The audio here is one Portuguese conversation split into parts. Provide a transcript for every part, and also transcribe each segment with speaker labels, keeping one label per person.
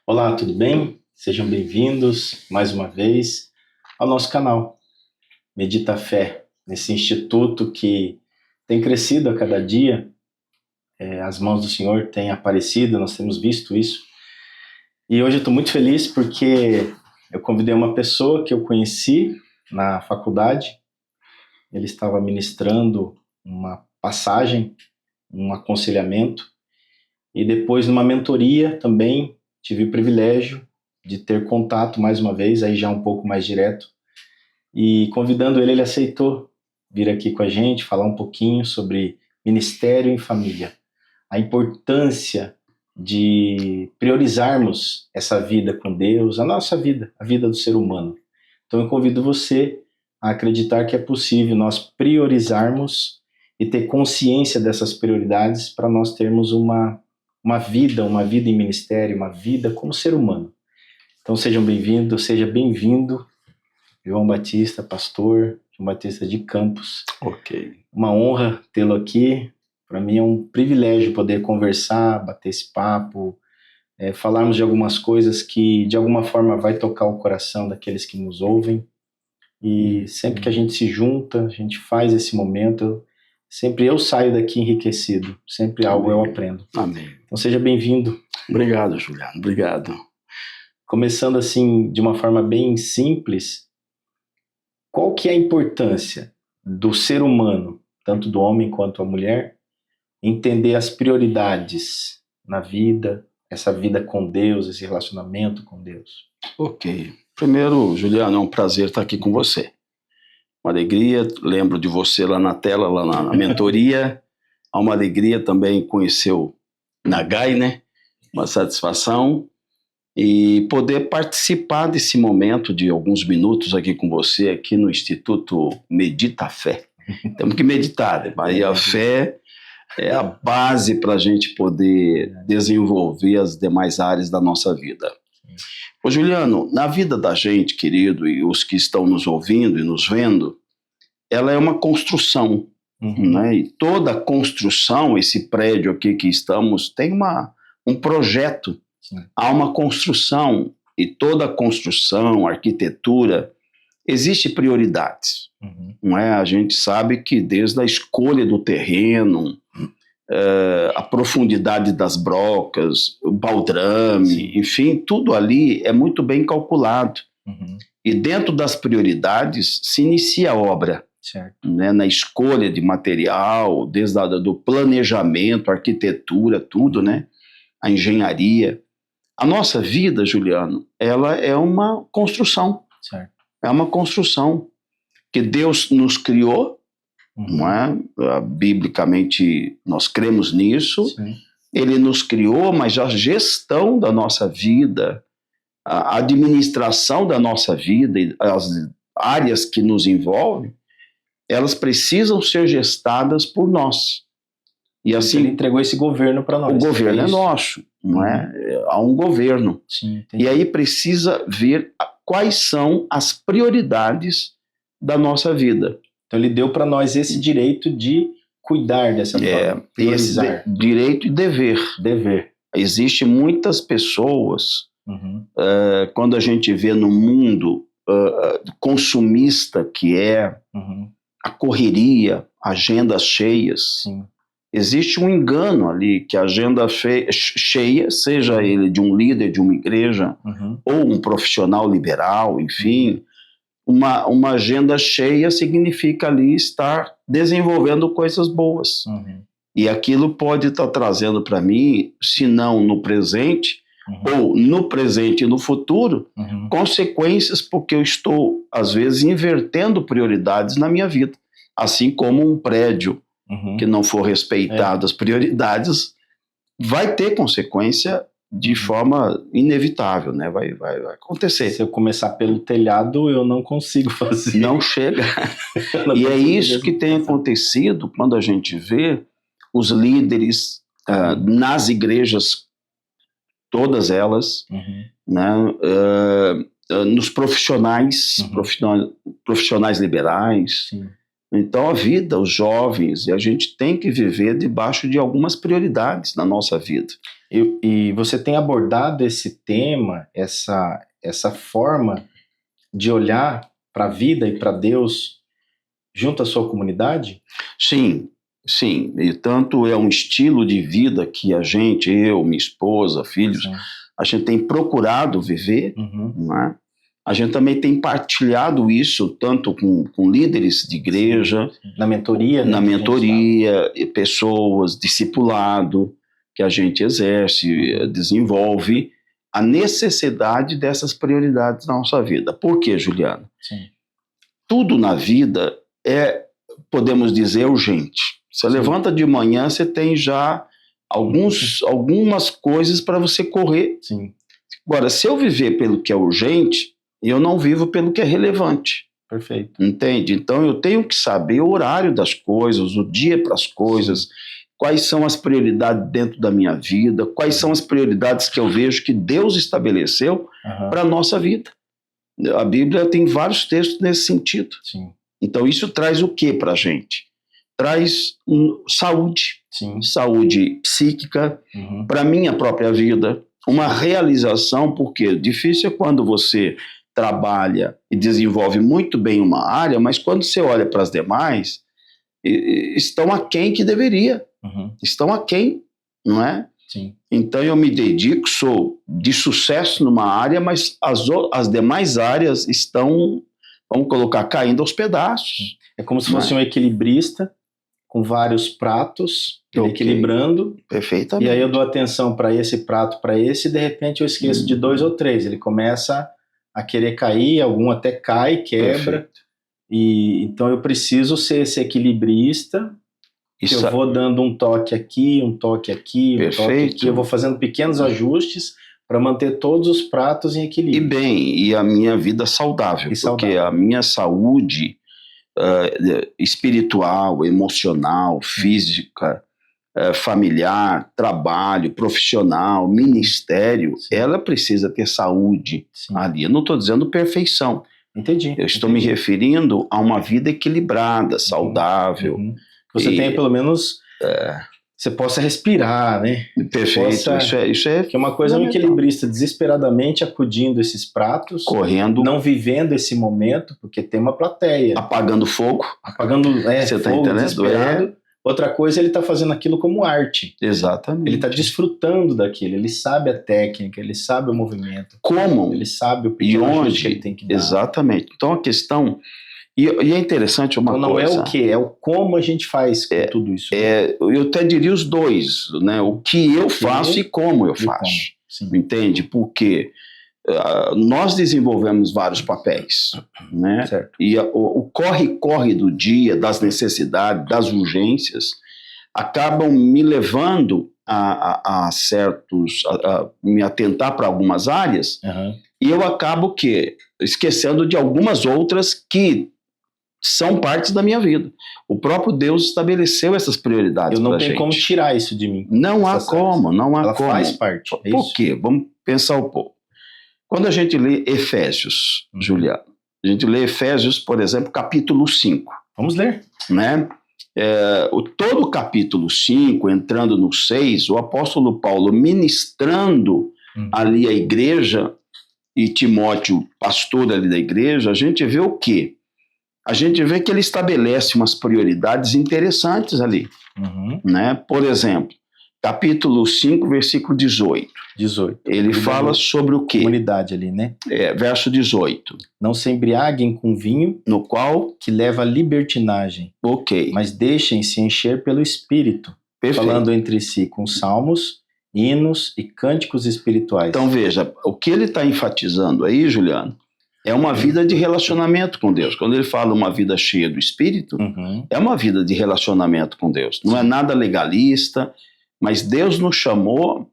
Speaker 1: Olá, tudo bem? Sejam bem-vindos mais uma vez ao nosso canal Medita Fé, nesse instituto que tem crescido a cada dia. As mãos do Senhor têm aparecido, nós temos visto isso. E hoje eu estou muito feliz porque eu convidei uma pessoa que eu conheci na faculdade. Ele estava ministrando uma passagem, um aconselhamento, e depois numa mentoria também tive o privilégio de ter contato mais uma vez, aí já um pouco mais direto, e convidando ele aceitou vir aqui com a gente, falar um pouquinho sobre ministério em família, a importância de priorizarmos essa vida com Deus, a nossa vida, a vida do ser humano. Então eu convido você a acreditar que é possível nós priorizarmos e ter consciência dessas prioridades para nós termos uma vida em ministério, uma vida como ser humano. Então sejam bem-vindos, seja bem-vindo, João Batista, pastor João Batista de Campos.
Speaker 2: Ok.
Speaker 1: Uma honra tê-lo aqui. Para mim é um privilégio poder conversar, bater esse papo, falarmos de algumas coisas que de alguma forma vai tocar o coração daqueles que nos ouvem. E sempre que a gente se junta, a gente faz esse momento, sempre eu saio daqui enriquecido, sempre algo eu aprendo.
Speaker 2: Amém.
Speaker 1: Então seja bem-vindo.
Speaker 2: Obrigado, Juliano. Obrigado.
Speaker 1: Começando assim, de uma forma bem simples, qual que é a importância do ser humano, tanto do homem quanto a mulher, entender as prioridades na vida, essa vida com Deus, esse relacionamento com Deus?
Speaker 2: Ok. Primeiro, Juliano, é um prazer estar aqui com você. Uma alegria, lembro de você lá na tela, lá na mentoria. Há uma alegria também conhecer o Nagai, né? Uma satisfação. E poder participar desse momento de alguns minutos aqui com você, aqui no Instituto Medita Fé. Temos que meditar, mas a fé é a base para a gente poder desenvolver as demais áreas da nossa vida. Ô Juliano, na vida da gente, querido, e os que estão nos ouvindo e nos vendo, ela é uma construção, né? E toda construção, esse prédio aqui que estamos, tem um projeto.
Speaker 1: Sim.
Speaker 2: Há uma construção, e toda construção, arquitetura, existe prioridades. Não é? A gente sabe que desde a escolha do terreno, a profundidade das brocas, o baldrame, enfim, tudo ali é muito bem calculado. E dentro das prioridades se inicia a obra.
Speaker 1: Certo.
Speaker 2: Né? Na escolha de material, desde do planejamento, arquitetura, tudo, né? A engenharia. A nossa vida, Juliano, ela é uma construção.
Speaker 1: Certo.
Speaker 2: É uma construção que Deus nos criou, não é? Biblicamente nós cremos nisso.
Speaker 1: Sim.
Speaker 2: Ele nos criou, mas a gestão da nossa vida, a administração da nossa vida, as áreas que nos envolvem, elas precisam ser gestadas por nós. E assim,
Speaker 1: ele entregou esse governo para nós.
Speaker 2: O governo é nosso, não é? Há um governo.
Speaker 1: Sim,
Speaker 2: e aí precisa ver quais são as prioridades da nossa vida.
Speaker 1: Então ele deu para nós esse direito de cuidar dessa forma, priorizar.
Speaker 2: Esse direito e dever.
Speaker 1: Dever.
Speaker 2: Existem muitas pessoas, quando a gente vê no mundo consumista, que é a correria, agendas cheias,
Speaker 1: Sim.
Speaker 2: Existe um engano ali, que a agenda cheia, seja ele de um líder de uma igreja, ou um profissional liberal, enfim, uma agenda cheia significa ali estar desenvolvendo coisas boas. E aquilo pode estar trazendo para mim, se não no presente, ou no presente e no futuro, consequências, porque eu estou, às vezes, invertendo prioridades na minha vida. Assim como um prédio que não for respeitado as prioridades, vai ter consequência de forma inevitável, né? Vai acontecer.
Speaker 1: Se eu começar pelo telhado, eu não consigo fazer.
Speaker 2: Não chega. E é isso que tem acontecido quando a gente vê os líderes nas igrejas, todas elas, né? Nos profissionais, profissionais liberais.
Speaker 1: Sim.
Speaker 2: Então a vida, os jovens, e a gente tem que viver debaixo de algumas prioridades na nossa vida.
Speaker 1: E você tem abordado esse tema, essa forma de olhar para a vida e para Deus junto à sua comunidade?
Speaker 2: Sim, sim. E tanto é um estilo de vida que a gente, eu, minha esposa, filhos,
Speaker 1: Sim.
Speaker 2: a gente tem procurado viver,
Speaker 1: Uhum.
Speaker 2: não é? A gente também tem partilhado isso tanto com líderes de igreja,
Speaker 1: Na mentoria, né,
Speaker 2: na
Speaker 1: que a gente
Speaker 2: mentoria, e pessoas, discipulado que a gente exerce, desenvolve, a necessidade dessas prioridades na nossa vida. Por quê, Juliano?
Speaker 1: Sim.
Speaker 2: Tudo na vida é, podemos dizer, urgente. Você
Speaker 1: Sim.
Speaker 2: levanta de manhã, você tem já algumas coisas para você correr.
Speaker 1: Sim,
Speaker 2: Agora, se eu viver pelo que é urgente, eu não vivo pelo que é relevante.
Speaker 1: perfeito.
Speaker 2: Entende? Então eu tenho que saber o horário das coisas, o dia para as coisas, quais são as prioridades dentro da minha vida, quais são as prioridades que eu vejo que Deus estabeleceu
Speaker 1: Aham.
Speaker 2: para a nossa vida. A Bíblia tem vários textos nesse sentido.
Speaker 1: Sim,
Speaker 2: Então isso traz o que para a gente? Traz saúde,
Speaker 1: sim.
Speaker 2: saúde psíquica,
Speaker 1: Uhum.
Speaker 2: para a minha própria vida, uma realização, porque difícil é quando você trabalha e desenvolve muito bem uma área, mas quando você olha para as demais, estão aquém que deveria,
Speaker 1: Uhum.
Speaker 2: estão aquém, não é?
Speaker 1: Sim,
Speaker 2: Então eu me dedico, sou de sucesso numa área, mas as demais áreas estão, vamos colocar, caindo aos pedaços.
Speaker 1: é como se
Speaker 2: Não
Speaker 1: fosse um equilibrista com vários pratos, ele
Speaker 2: Ok.
Speaker 1: equilibrando,
Speaker 2: Perfeitamente.
Speaker 1: e aí eu dou atenção para esse prato, para esse, e de repente eu esqueço de 2 ou 3. Ele começa a querer cair, algum até cai, quebra.
Speaker 2: Perfeito.
Speaker 1: E então eu preciso ser esse equilibrista, que
Speaker 2: Isso
Speaker 1: eu vou dando um toque aqui, um toque aqui, um toque
Speaker 2: Perfeito.
Speaker 1: aqui, eu vou fazendo pequenos ajustes para manter todos os pratos em
Speaker 2: E
Speaker 1: equilíbrio.
Speaker 2: bem, e a minha vida saudável,
Speaker 1: E
Speaker 2: porque
Speaker 1: saudável.
Speaker 2: a minha saúde espiritual, emocional, física, familiar, trabalho, profissional, ministério,
Speaker 1: Sim.
Speaker 2: ela precisa ter saúde
Speaker 1: Sim.
Speaker 2: ali. Eu não estou dizendo perfeição,
Speaker 1: Entendi.
Speaker 2: eu estou me referindo a uma vida equilibrada, saudável.
Speaker 1: Uhum. Você
Speaker 2: E-
Speaker 1: tenha pelo menos, você possa respirar, né?
Speaker 2: Perfeito,
Speaker 1: Possa-
Speaker 2: isso é
Speaker 1: Que é uma coisa, um
Speaker 2: fundamental.
Speaker 1: equilibrista desesperadamente acudindo esses pratos,
Speaker 2: Correndo,
Speaker 1: não vivendo esse momento, porque tem uma plateia,
Speaker 2: apagando fogo,
Speaker 1: apagando
Speaker 2: Você tá
Speaker 1: fogo,
Speaker 2: entendendo?
Speaker 1: desesperado. Outra coisa, ele está fazendo aquilo como arte.
Speaker 2: exatamente.
Speaker 1: Ele está desfrutando daquilo, ele sabe a técnica, ele sabe o movimento,
Speaker 2: Como
Speaker 1: ele sabe o
Speaker 2: e
Speaker 1: pequeno ajuste
Speaker 2: onde,
Speaker 1: que ele tem que dar.
Speaker 2: exatamente. Então a questão, e é interessante uma
Speaker 1: Então não
Speaker 2: coisa.
Speaker 1: é o que, é o como a gente faz com tudo isso.
Speaker 2: Eu até diria os dois, né? O que eu faço e como eu
Speaker 1: E como.
Speaker 2: faço.
Speaker 1: Sim.
Speaker 2: Entende? Porque nós desenvolvemos vários papéis, né?
Speaker 1: Certo.
Speaker 2: E o corre-corre do dia, das necessidades, das urgências, acabam me levando a me atentar para algumas áreas,
Speaker 1: Aham.
Speaker 2: e eu acabo esquecendo de algumas outras que são partes da minha vida. O próprio Deus estabeleceu essas prioridades
Speaker 1: Eu não
Speaker 2: pra
Speaker 1: tenho
Speaker 2: gente.
Speaker 1: como tirar isso de mim.
Speaker 2: Não há
Speaker 1: essas áreas.
Speaker 2: como, não há
Speaker 1: Ela
Speaker 2: como.
Speaker 1: faz parte. É
Speaker 2: Por
Speaker 1: isso?
Speaker 2: quê? Vamos pensar um pouco. Quando a gente lê Efésios, Juliano, a gente lê Efésios, por exemplo, capítulo 5,
Speaker 1: Vamos ler.
Speaker 2: né? Todo o capítulo 5, entrando no 6, o apóstolo Paulo ministrando ali a igreja, e Timóteo, pastor ali da igreja, a gente vê o quê? A gente vê que ele estabelece umas prioridades interessantes ali,
Speaker 1: Uhum.
Speaker 2: né? Por exemplo, capítulo 5, versículo 18.
Speaker 1: 18.
Speaker 2: Ele fala sobre o quê?
Speaker 1: Comunidade ali, né?
Speaker 2: Verso 18.
Speaker 1: Não se embriaguem com vinho,
Speaker 2: No qual,
Speaker 1: que leva à libertinagem,
Speaker 2: ok,
Speaker 1: mas deixem-se encher pelo Espírito,
Speaker 2: perfeito.
Speaker 1: falando entre si com salmos, hinos e cânticos espirituais.
Speaker 2: Então veja, o que ele está enfatizando aí, Juliano, é uma vida de relacionamento com Deus. Quando ele fala uma vida cheia do Espírito,
Speaker 1: Uhum.
Speaker 2: é uma vida de relacionamento com Deus. Não é nada legalista, mas Deus nos chamou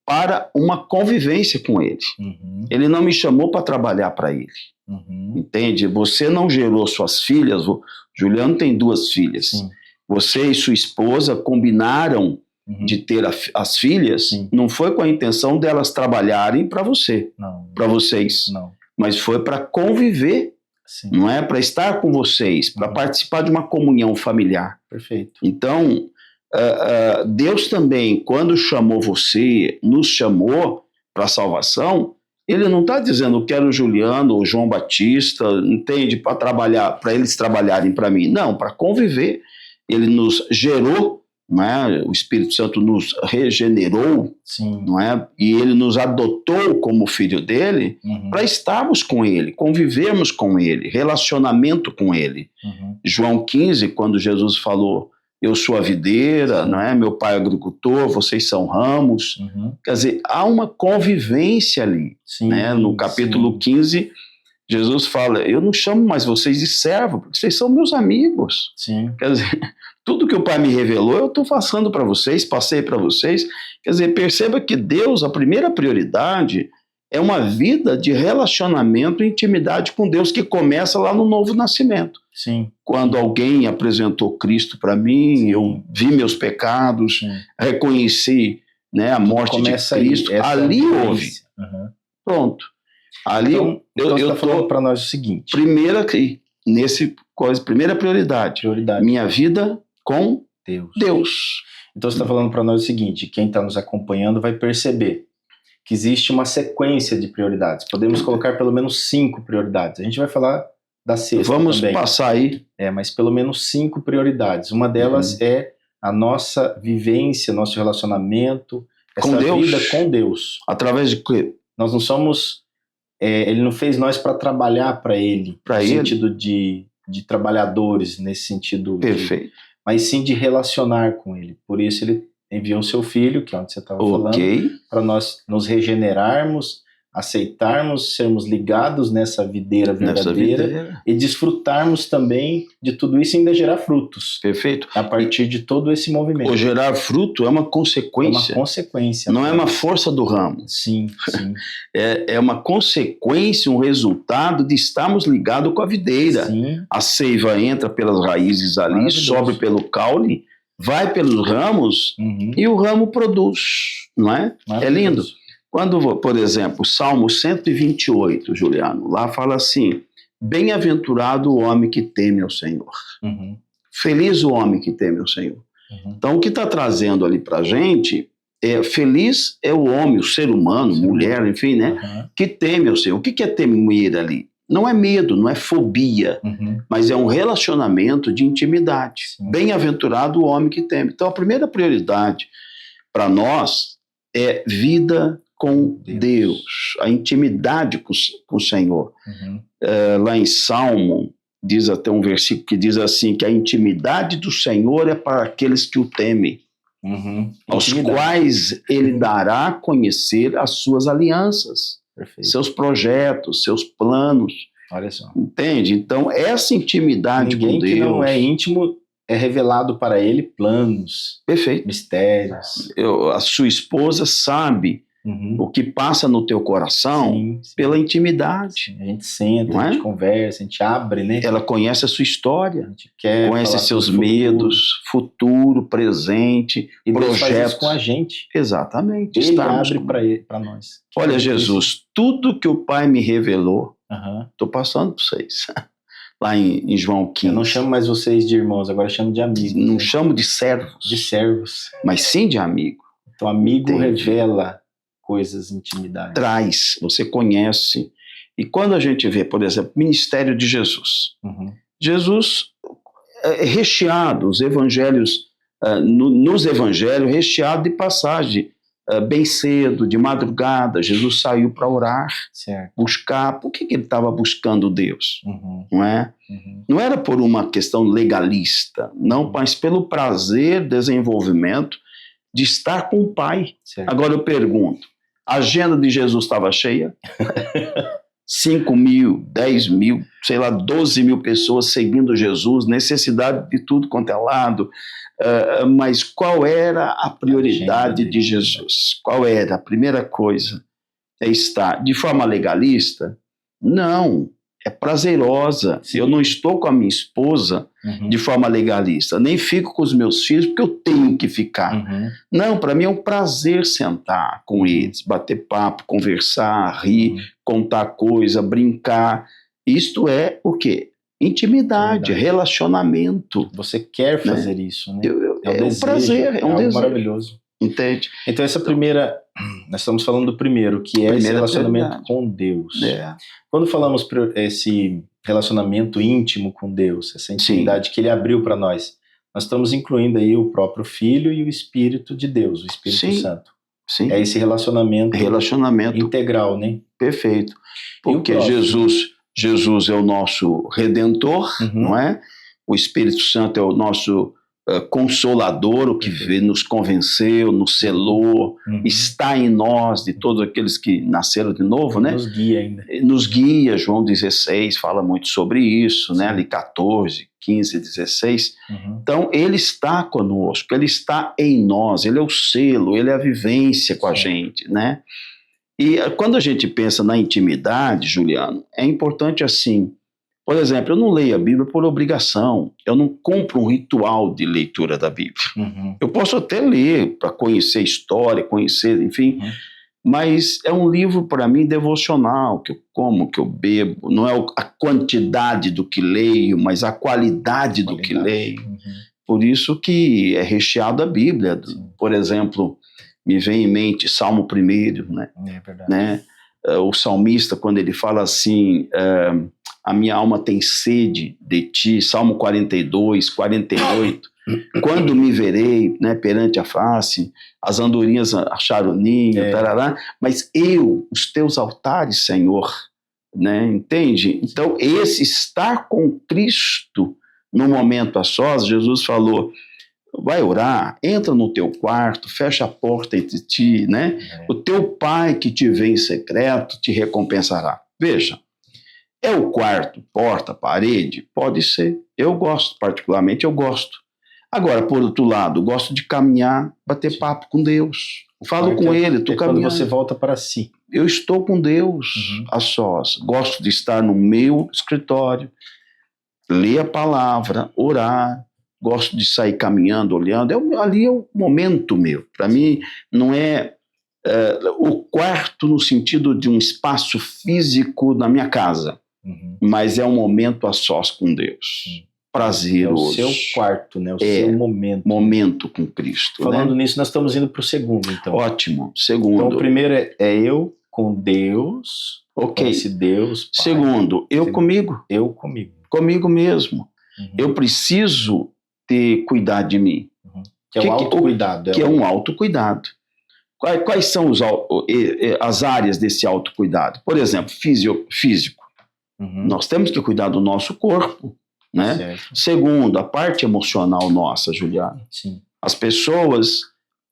Speaker 2: para uma convivência com Ele.
Speaker 1: Uhum.
Speaker 2: Ele não me chamou para trabalhar para Ele.
Speaker 1: Uhum.
Speaker 2: Entende? Você não gerou suas filhas, o Juliano tem 2 filhas.
Speaker 1: Sim.
Speaker 2: Você e sua esposa combinaram
Speaker 1: Uhum.
Speaker 2: de ter as filhas,
Speaker 1: Sim.
Speaker 2: não foi com a intenção delas trabalharem para você,
Speaker 1: Não.
Speaker 2: para vocês,
Speaker 1: Não.
Speaker 2: mas foi para conviver,
Speaker 1: Sim.
Speaker 2: não é? Para estar com vocês, para
Speaker 1: Uhum.
Speaker 2: participar de uma comunhão familiar.
Speaker 1: Perfeito.
Speaker 2: Então, Deus também, quando chamou você, nos chamou para a salvação, ele não está dizendo, eu quero o Juliano ou João Batista, entende, para trabalhar, para eles trabalharem para mim. Não, para conviver. Ele nos gerou, não é? O Espírito Santo nos regenerou,
Speaker 1: Sim.
Speaker 2: não é? E ele nos adotou como filho dele, para estarmos com ele, convivermos com ele, relacionamento com ele. João 15, quando Jesus falou, eu sou a videira, não é? Meu pai é agricultor, vocês são ramos. Quer dizer, há uma convivência ali.
Speaker 1: Sim,
Speaker 2: né? No capítulo 15, Jesus fala, eu não chamo mais vocês de servo, porque vocês são meus amigos.
Speaker 1: Sim.
Speaker 2: Quer dizer, tudo que o Pai me revelou, eu estou passando para vocês, passei para vocês. Quer dizer, perceba que Deus, a primeira prioridade é uma vida de relacionamento e intimidade com Deus que começa lá no novo nascimento.
Speaker 1: Sim.
Speaker 2: Quando alguém apresentou Cristo para mim,
Speaker 1: Sim.
Speaker 2: eu vi meus pecados,
Speaker 1: Sim.
Speaker 2: reconheci, né, a morte
Speaker 1: começa
Speaker 2: de Cristo, ali houve. Pronto. Ali
Speaker 1: então
Speaker 2: eu
Speaker 1: está
Speaker 2: estou
Speaker 1: falando para nós o seguinte.
Speaker 2: Primeira aqui, primeira prioridade. Minha vida com Deus.
Speaker 1: Então você está falando para nós o seguinte, quem está nos acompanhando vai perceber que existe uma sequência de prioridades. Podemos colocar pelo menos 5 prioridades. A gente vai falar da sexta
Speaker 2: Vamos
Speaker 1: também.
Speaker 2: Passar aí.
Speaker 1: Mas pelo menos 5 prioridades. Uma delas é a nossa vivência, nosso relacionamento, essa vida com Deus.
Speaker 2: Através de quê?
Speaker 1: Nós não somos... ele não fez nós para trabalhar para Ele. No sentido de trabalhadores, nesse sentido.
Speaker 2: Perfeito.
Speaker 1: Mas sim de relacionar com Ele. Por isso Ele enviou o seu Filho, que é onde você estava falando, para nós nos regenerarmos, aceitarmos, sermos ligados nessa videira verdadeira e desfrutarmos também de tudo isso e ainda gerar frutos.
Speaker 2: Perfeito.
Speaker 1: A partir de todo esse movimento.
Speaker 2: O gerar fruto é uma consequência.
Speaker 1: É uma consequência.
Speaker 2: Não é uma força do ramo.
Speaker 1: Sim, sim.
Speaker 2: É uma consequência, um resultado de estarmos ligados com a videira.
Speaker 1: Sim.
Speaker 2: A seiva entra pelas raízes ali, sobe pelo caule, vai pelos ramos e o ramo produz, não é? É lindo. Quando, por exemplo, Salmo 128, Juliano, lá fala assim, bem-aventurado o homem que teme ao Senhor. Feliz o homem que teme ao Senhor. Então, o que está trazendo ali para a gente, feliz é o homem, o ser humano, mulher, enfim, né? Que teme ao Senhor. O que é temer ali? Não é medo, não é fobia, mas é um relacionamento de intimidade. Bem-aventurado o homem que teme. Então, a primeira prioridade para nós é vida com Deus, a intimidade com o Senhor. Lá em Salmo, diz até um versículo que diz assim, que a intimidade do Senhor é para aqueles que o temem, aos quais ele dará a conhecer as suas alianças. Perfeito. Seus projetos, seus planos.
Speaker 1: Olha só.
Speaker 2: Entende? Então, essa intimidade com Deus...
Speaker 1: Ninguém que não é íntimo é revelado para ele planos,
Speaker 2: perfeito,
Speaker 1: mistérios.
Speaker 2: A sua esposa sabe o que passa no teu coração pela intimidade.
Speaker 1: A gente senta, a gente conversa, a gente abre, né?
Speaker 2: Ela conhece a sua história,
Speaker 1: a gente quer
Speaker 2: conhece seus medos, futuro, presente,
Speaker 1: e
Speaker 2: projetos.
Speaker 1: Deus faz isso com a gente.
Speaker 2: Exatamente.
Speaker 1: Ele abre para nós.
Speaker 2: Olha, Jesus, tudo que o Pai me revelou, estou passando para vocês. Lá em João 15.
Speaker 1: Eu não chamo mais vocês de irmãos, agora eu chamo de amigos.
Speaker 2: Não chamo de servos.
Speaker 1: De servos.
Speaker 2: Mas sim de amigo.
Speaker 1: Então, amigo revela coisas, intimidade.
Speaker 2: Traz, você conhece. E quando a gente vê, por exemplo, ministério de Jesus. Jesus é recheado, os evangelhos, nos evangelhos, recheado de passagem. Bem cedo, de madrugada, Jesus saiu para orar, buscar. Por que ele estava buscando Deus? Não é? Não era por uma questão legalista, não, mas pelo prazer, desenvolvimento de estar com o Pai. Agora eu pergunto, a agenda de Jesus estava cheia? 5 mil, 10 mil, sei lá, 12 mil pessoas seguindo Jesus, necessidade de tudo quanto é lado. Mas qual era a prioridade de Jesus? Qual era? A primeira coisa é estar de forma legalista? Não, é prazerosa. Eu não estou com a minha esposa de forma legalista, nem fico com os meus filhos porque eu tenho que ficar. Não, para mim é um prazer sentar com eles, bater papo, conversar, rir, contar coisa, brincar. Isto é o quê? Intimidade, relacionamento.
Speaker 1: Você quer fazer isso, né?
Speaker 2: É um
Speaker 1: desejo,
Speaker 2: prazer, é um
Speaker 1: algo
Speaker 2: desejo.
Speaker 1: maravilhoso.
Speaker 2: Entende?
Speaker 1: Então essa primeira, nós estamos falando do primeiro, que é esse relacionamento com Deus. Quando falamos esse relacionamento íntimo com Deus, essa intimidade que Ele abriu para nós estamos incluindo aí o próprio Filho e o Espírito de Deus, o Espírito Santo.
Speaker 2: Sim.
Speaker 1: É esse relacionamento integral, né?
Speaker 2: Perfeito. Porque Jesus é o nosso Redentor, não é? O Espírito Santo é o nosso Consolador, o que nos convenceu, nos selou, está em nós, de todos aqueles que nasceram de novo, né?
Speaker 1: Nos guia ainda.
Speaker 2: Nos guia, João 16 fala muito sobre isso, né? Ali 14, 15, 16. Então, Ele está conosco, Ele está em nós, Ele é o selo, Ele é a vivência com a gente, né? E quando a gente pensa na intimidade, Juliano, é importante assim. Por exemplo, eu não leio a Bíblia por obrigação, eu não compro um ritual de leitura da Bíblia. Eu posso até ler para conhecer a história, conhecer, enfim, mas é um livro para mim devocional, que eu como, que eu bebo, não é a quantidade do que leio, mas a qualidade do que leio. Por isso que é recheado a Bíblia. Por exemplo, me vem em mente Salmo 1, né?
Speaker 1: É verdade.
Speaker 2: Né? O salmista, quando ele fala assim, a minha alma tem sede de ti, Salmo 42, 48, quando me verei, né, perante a face, as andorinhas acharam ninho, tarará, mas os teus altares, Senhor, né, entende? Então, esse estar com Cristo no momento a sós, Jesus falou, vai orar, entra no teu quarto, fecha a porta entre ti, né? O teu pai que te vê em secreto te recompensará. Veja, é o quarto, porta, parede? Pode ser. Eu gosto, particularmente eu gosto. Agora, por outro lado, gosto de caminhar, bater papo com Deus. Falo com Ele, estou caminhando.
Speaker 1: Quando você volta para si.
Speaker 2: Eu estou com Deus a sós. Gosto de estar no meu escritório, ler a palavra, orar. Gosto de sair caminhando, olhando. Ali é o momento meu. Para mim, não é o quarto no sentido de um espaço físico na minha casa, mas é um momento a sós com Deus. Prazeroso.
Speaker 1: É o seu quarto, né? O seu momento.
Speaker 2: Momento com Cristo.
Speaker 1: Falando
Speaker 2: né?
Speaker 1: nisso, nós estamos indo para o segundo, então.
Speaker 2: Ótimo. Segundo.
Speaker 1: Então, o primeiro é eu com Deus.
Speaker 2: Ok.
Speaker 1: Esse Deus. Pai.
Speaker 2: Segundo, eu comigo.
Speaker 1: Eu comigo.
Speaker 2: Comigo mesmo. Eu preciso ter cuidado de mim.
Speaker 1: Que é um autocuidado.
Speaker 2: Que é um autocuidado. Quais são as áreas desse autocuidado? Por exemplo, físico. Nós temos que cuidar do nosso corpo. Né?
Speaker 1: Certo.
Speaker 2: Segundo, a parte emocional nossa, Juliano.
Speaker 1: Sim.
Speaker 2: As pessoas,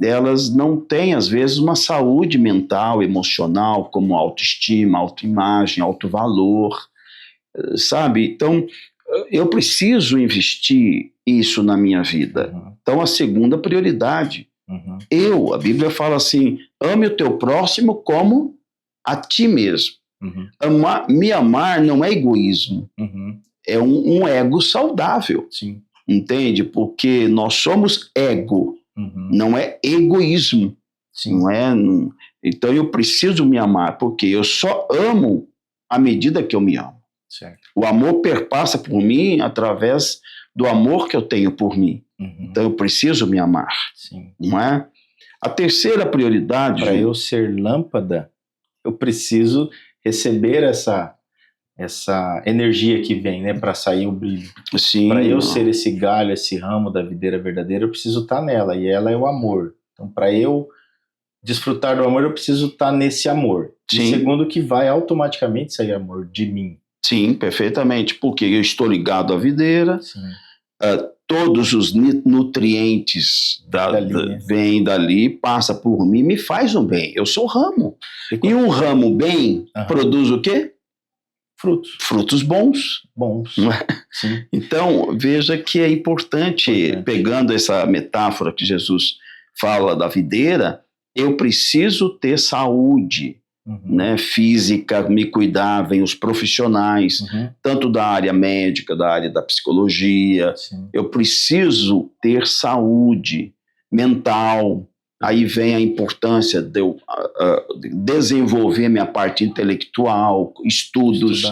Speaker 2: elas não têm, às vezes, uma saúde mental, emocional, como autoestima, autoimagem, autovalor, sabe? Então, eu preciso investir isso na minha vida. Então, a segunda prioridade. A Bíblia fala assim, ame o teu próximo como a ti mesmo. Me amar não é egoísmo. É um ego saudável.
Speaker 1: Sim.
Speaker 2: Entende? Porque nós somos ego, não é egoísmo.
Speaker 1: Sim.
Speaker 2: Não é? Então eu preciso me amar, porque eu só amo à medida que eu me amo.
Speaker 1: Certo.
Speaker 2: O amor perpassa por mim através do amor que eu tenho por mim. Então eu preciso me amar.
Speaker 1: Sim.
Speaker 2: Não é? A terceira prioridade...
Speaker 1: Para eu ser lâmpada, eu preciso receber essa energia que vem, né, para sair o brilho. Para eu ser esse galho, esse ramo da videira verdadeira, eu preciso estar nela, e ela é o amor. Então, para eu desfrutar do amor, eu preciso estar nesse amor.
Speaker 2: Sim.
Speaker 1: E segundo, que vai automaticamente sair amor de mim.
Speaker 2: Sim, perfeitamente, porque eu estou ligado à videira, todos os nutrientes vêm dali, passa por mim, me faz um bem. Eu sou ramo. E um ramo bem produz o quê? Frutos bons. Não é?
Speaker 1: Sim.
Speaker 2: Então, veja que é importante, pegando essa metáfora que Jesus fala da videira, eu preciso ter saúde né, física, me cuidar, vem os profissionais, tanto da área médica, da área da psicologia.
Speaker 1: Sim.
Speaker 2: Eu preciso ter saúde mental, Aí vem a importância de eu desenvolver minha parte intelectual, estudos,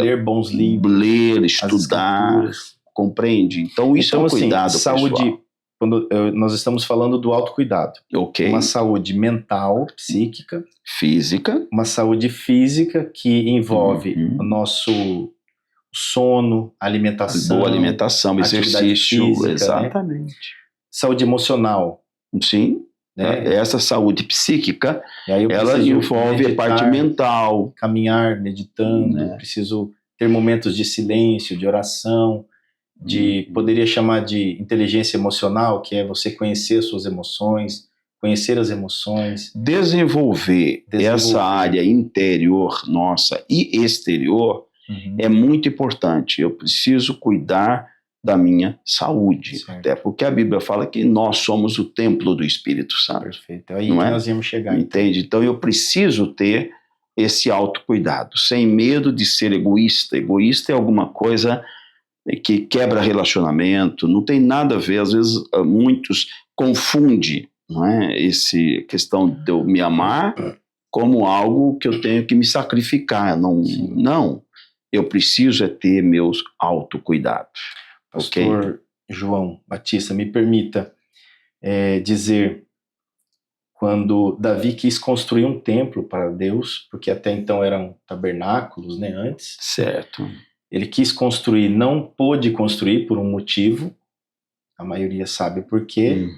Speaker 1: ler bons livros,
Speaker 2: ler, estudar, compreende? Então isso
Speaker 1: então,
Speaker 2: é um cuidado
Speaker 1: assim, saúde,
Speaker 2: pessoal.
Speaker 1: quando nós estamos falando do autocuidado.
Speaker 2: Ok.
Speaker 1: Uma saúde mental, psíquica.
Speaker 2: Física.
Speaker 1: Uma saúde física que envolve o nosso sono, alimentação.
Speaker 2: Boa alimentação, exercício.
Speaker 1: Física,
Speaker 2: exatamente.
Speaker 1: Né? Saúde emocional.
Speaker 2: Sim. Né? Essa saúde psíquica, ela envolve meditar, a parte mental.
Speaker 1: Caminhar, meditando. Né? Preciso ter momentos de silêncio, de oração. Poderia chamar de inteligência emocional, que é você conhecer as suas emoções, conhecer as emoções.
Speaker 2: Desenvolver essa área interior nossa e exterior é muito importante. Eu preciso cuidar da minha saúde. Certo. Até porque a Bíblia fala que nós somos o templo do Espírito Santo.
Speaker 1: Perfeito. É aí que nós íamos chegar.
Speaker 2: Entende? Então eu preciso ter esse autocuidado, sem medo de ser egoísta. Egoísta é alguma coisa que quebra relacionamento, não tem nada a ver, às vezes muitos confundem, não é? Essa questão de eu me amar como algo que eu tenho que me sacrificar, não, eu preciso ter meus autocuidados.
Speaker 1: Pastor João Batista, me permita dizer, quando Davi quis construir um templo para Deus, porque até então eram tabernáculos, né, antes.
Speaker 2: Certo.
Speaker 1: Ele quis construir, não pôde construir por um motivo, a maioria sabe por quê.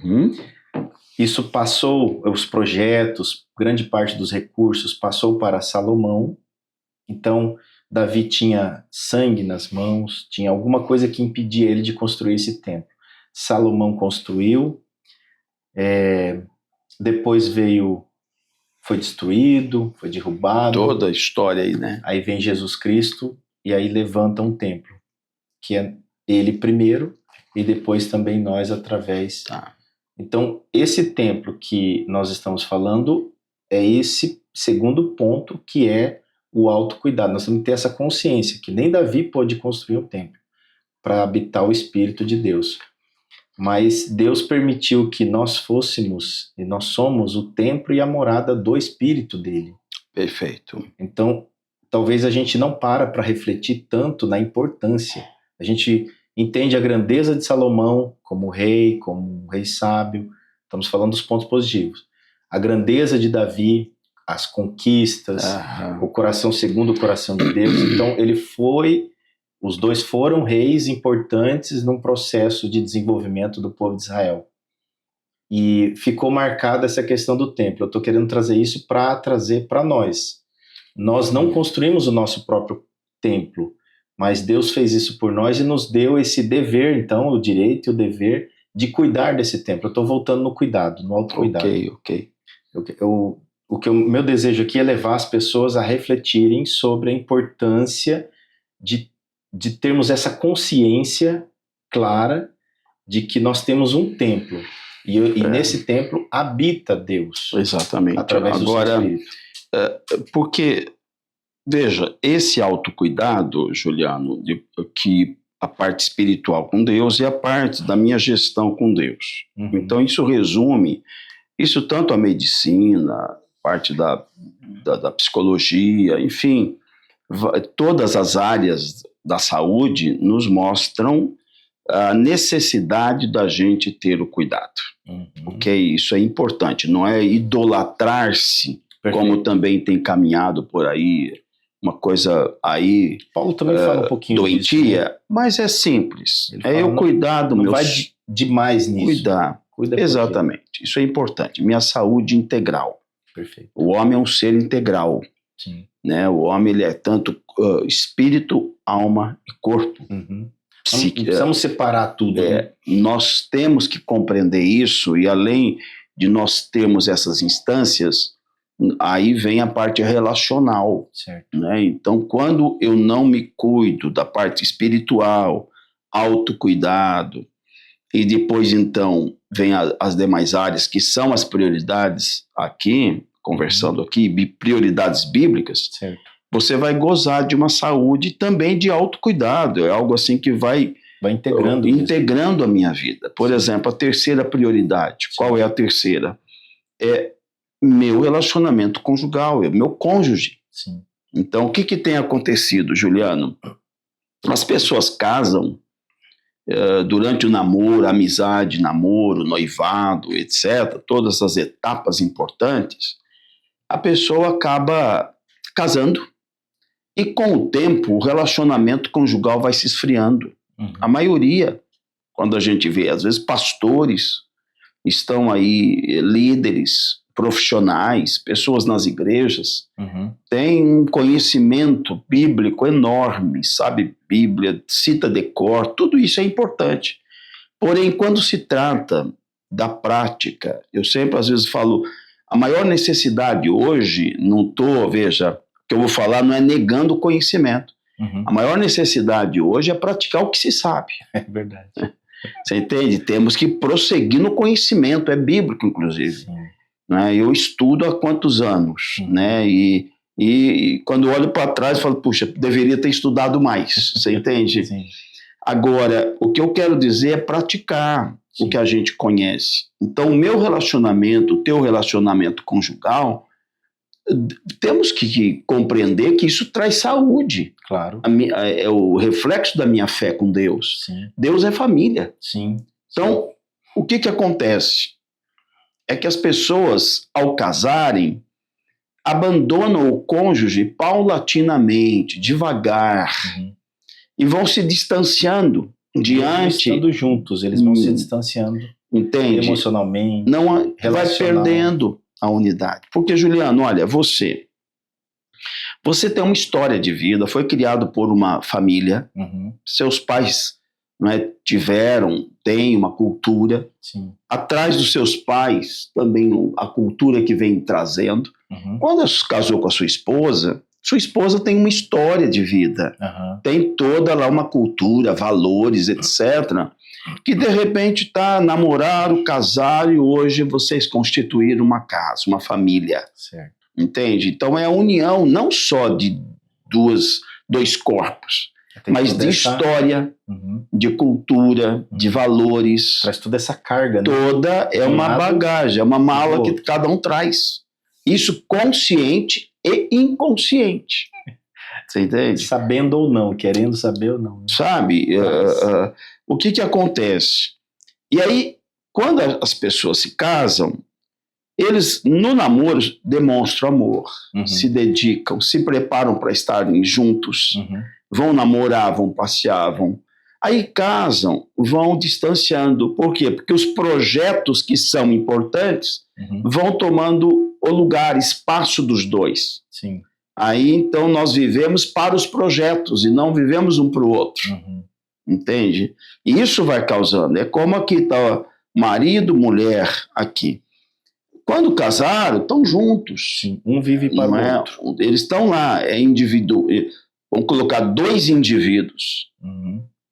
Speaker 1: Isso passou, os projetos, grande parte dos recursos passou para Salomão. Então, Davi tinha sangue nas mãos, tinha alguma coisa que impedia ele de construir esse templo. Salomão construiu, depois foi destruído, foi derrubado.
Speaker 2: Toda a história aí, né?
Speaker 1: Aí vem Jesus Cristo, e aí levanta um templo, que é ele primeiro, e depois também nós através. Então, esse templo que nós estamos falando é esse segundo ponto, que é o autocuidado. Nós temos que ter essa consciência, que nem Davi pôde construir um templo para habitar o Espírito de Deus. Mas Deus permitiu que nós fôssemos, e nós somos o templo e a morada do Espírito dele.
Speaker 2: Perfeito.
Speaker 1: Então, talvez a gente não para refletir tanto na importância. A gente entende a grandeza de Salomão como rei sábio. Estamos falando dos pontos positivos. A grandeza de Davi, as conquistas, o coração segundo o coração de Deus. Então, os dois foram reis importantes num processo de desenvolvimento do povo de Israel. E ficou marcada essa questão do templo. Eu estou querendo trazer isso para trazer para nós. Nós não construímos o nosso próprio templo, mas Deus fez isso por nós e nos deu esse dever, então, o direito e o dever de cuidar desse templo. Eu estou voltando no cuidado, no autocuidado.
Speaker 2: Ok.
Speaker 1: Meu desejo aqui é levar as pessoas a refletirem sobre a importância de termos essa consciência clara de que nós temos um templo. E nesse templo habita Deus.
Speaker 2: Exatamente.
Speaker 1: Através do seu Espírito.
Speaker 2: Porque, veja, esse autocuidado, Juliano, que a parte espiritual com Deus e a parte da minha gestão com Deus. Então, isso resume, isso tanto a medicina, parte da psicologia, enfim, todas as áreas da saúde nos mostram a necessidade da gente ter o cuidado. Ok? Isso é importante, não é idolatrar-se. Perfeito. Como também tem caminhado por aí, uma coisa aí
Speaker 1: Paulo também fala um pouquinho
Speaker 2: doentia,
Speaker 1: disso, né?
Speaker 2: Mas é simples. Eu cuidar do meu...
Speaker 1: Não vai demais nisso.
Speaker 2: Cuida exatamente. Isso é importante. Minha saúde integral.
Speaker 1: Perfeito.
Speaker 2: O homem é um ser integral.
Speaker 1: Sim.
Speaker 2: Né? O homem ele é tanto espírito, alma e corpo.
Speaker 1: Não precisamos separar tudo. Né?
Speaker 2: Nós temos que compreender isso e além de nós termos essas instâncias, aí vem a parte relacional.
Speaker 1: Certo.
Speaker 2: Né? Então, quando eu não me cuido da parte espiritual, autocuidado, e depois, então, vem as demais áreas, que são as prioridades aqui, conversando aqui, prioridades bíblicas,
Speaker 1: certo.
Speaker 2: Você vai gozar de uma saúde também de autocuidado. É algo assim que vai
Speaker 1: integrando
Speaker 2: a minha vida. Por exemplo, a terceira prioridade. Qual é a terceira? é meu relacionamento conjugal, é meu cônjuge.
Speaker 1: Sim.
Speaker 2: Então, o que tem acontecido, Juliano? As pessoas casam durante o namoro, a amizade, namoro, noivado, etc., todas as etapas importantes, a pessoa acaba casando e, com o tempo, o relacionamento conjugal vai se esfriando.
Speaker 1: Uhum.
Speaker 2: A maioria, quando a gente vê, às vezes, pastores estão aí, líderes, profissionais, pessoas nas igrejas, têm um conhecimento bíblico enorme, sabe Bíblia, cita de cor, tudo isso é importante. Porém, quando se trata da prática, eu sempre às vezes falo, a maior necessidade hoje, veja, o que eu vou falar não é negando o conhecimento. A maior necessidade hoje é praticar o que se sabe.
Speaker 1: É verdade.
Speaker 2: Você entende? Temos que prosseguir no conhecimento, é bíblico, inclusive. Né? Eu estudo há quantos anos, né? E quando olho para trás, falo, puxa, deveria ter estudado mais. Você entende?
Speaker 1: Sim.
Speaker 2: Agora, o que eu quero dizer é praticar o que a gente conhece. Então, o meu relacionamento, o teu relacionamento conjugal, temos que compreender que isso traz saúde.
Speaker 1: Claro.
Speaker 2: É o reflexo da minha fé com Deus.
Speaker 1: Sim.
Speaker 2: Deus é família.
Speaker 1: Sim.
Speaker 2: Então, o que acontece? É que as pessoas, ao casarem, abandonam o cônjuge paulatinamente, devagar, e vão se distanciando diante...
Speaker 1: Estando juntos, eles vão se distanciando.
Speaker 2: Entende?
Speaker 1: Emocionalmente,
Speaker 2: não vai perdendo a unidade. Porque, Juliano, olha, você tem uma história de vida, foi criado por uma família, seus pais, não é, têm uma cultura.
Speaker 1: Sim.
Speaker 2: Atrás dos seus pais, também a cultura que vem trazendo. Quando você casou com a sua esposa tem uma história de vida, tem toda lá uma cultura, valores, etc., que de repente namoraram, casaram e hoje vocês constituíram uma casa, uma família.
Speaker 1: Certo.
Speaker 2: Entende? Então é a união não só de dois corpos, mas de história, de cultura, de valores.
Speaker 1: Traz toda essa carga, né?
Speaker 2: Toda é uma bagagem, é uma mala que cada um traz. Isso consciente e inconsciente. Você entende?
Speaker 1: Sabendo ou não, querendo saber ou não. Né?
Speaker 2: Sabe? O que acontece? E aí, quando as pessoas se casam, eles, no namoro, demonstram amor, se dedicam, se preparam para estarem juntos, vão namorar, vão passear, Aí casam, vão distanciando. Por quê? Porque os projetos que são importantes vão tomando o lugar, espaço dos dois.
Speaker 1: Sim.
Speaker 2: Aí, então, nós vivemos para os projetos e não vivemos um para o outro. Entende? E isso vai causando. É como aqui está marido, mulher, aqui. Quando casaram, estão juntos.
Speaker 1: Sim. Um vive para o outro.
Speaker 2: Eles estão lá, vamos colocar dois indivíduos.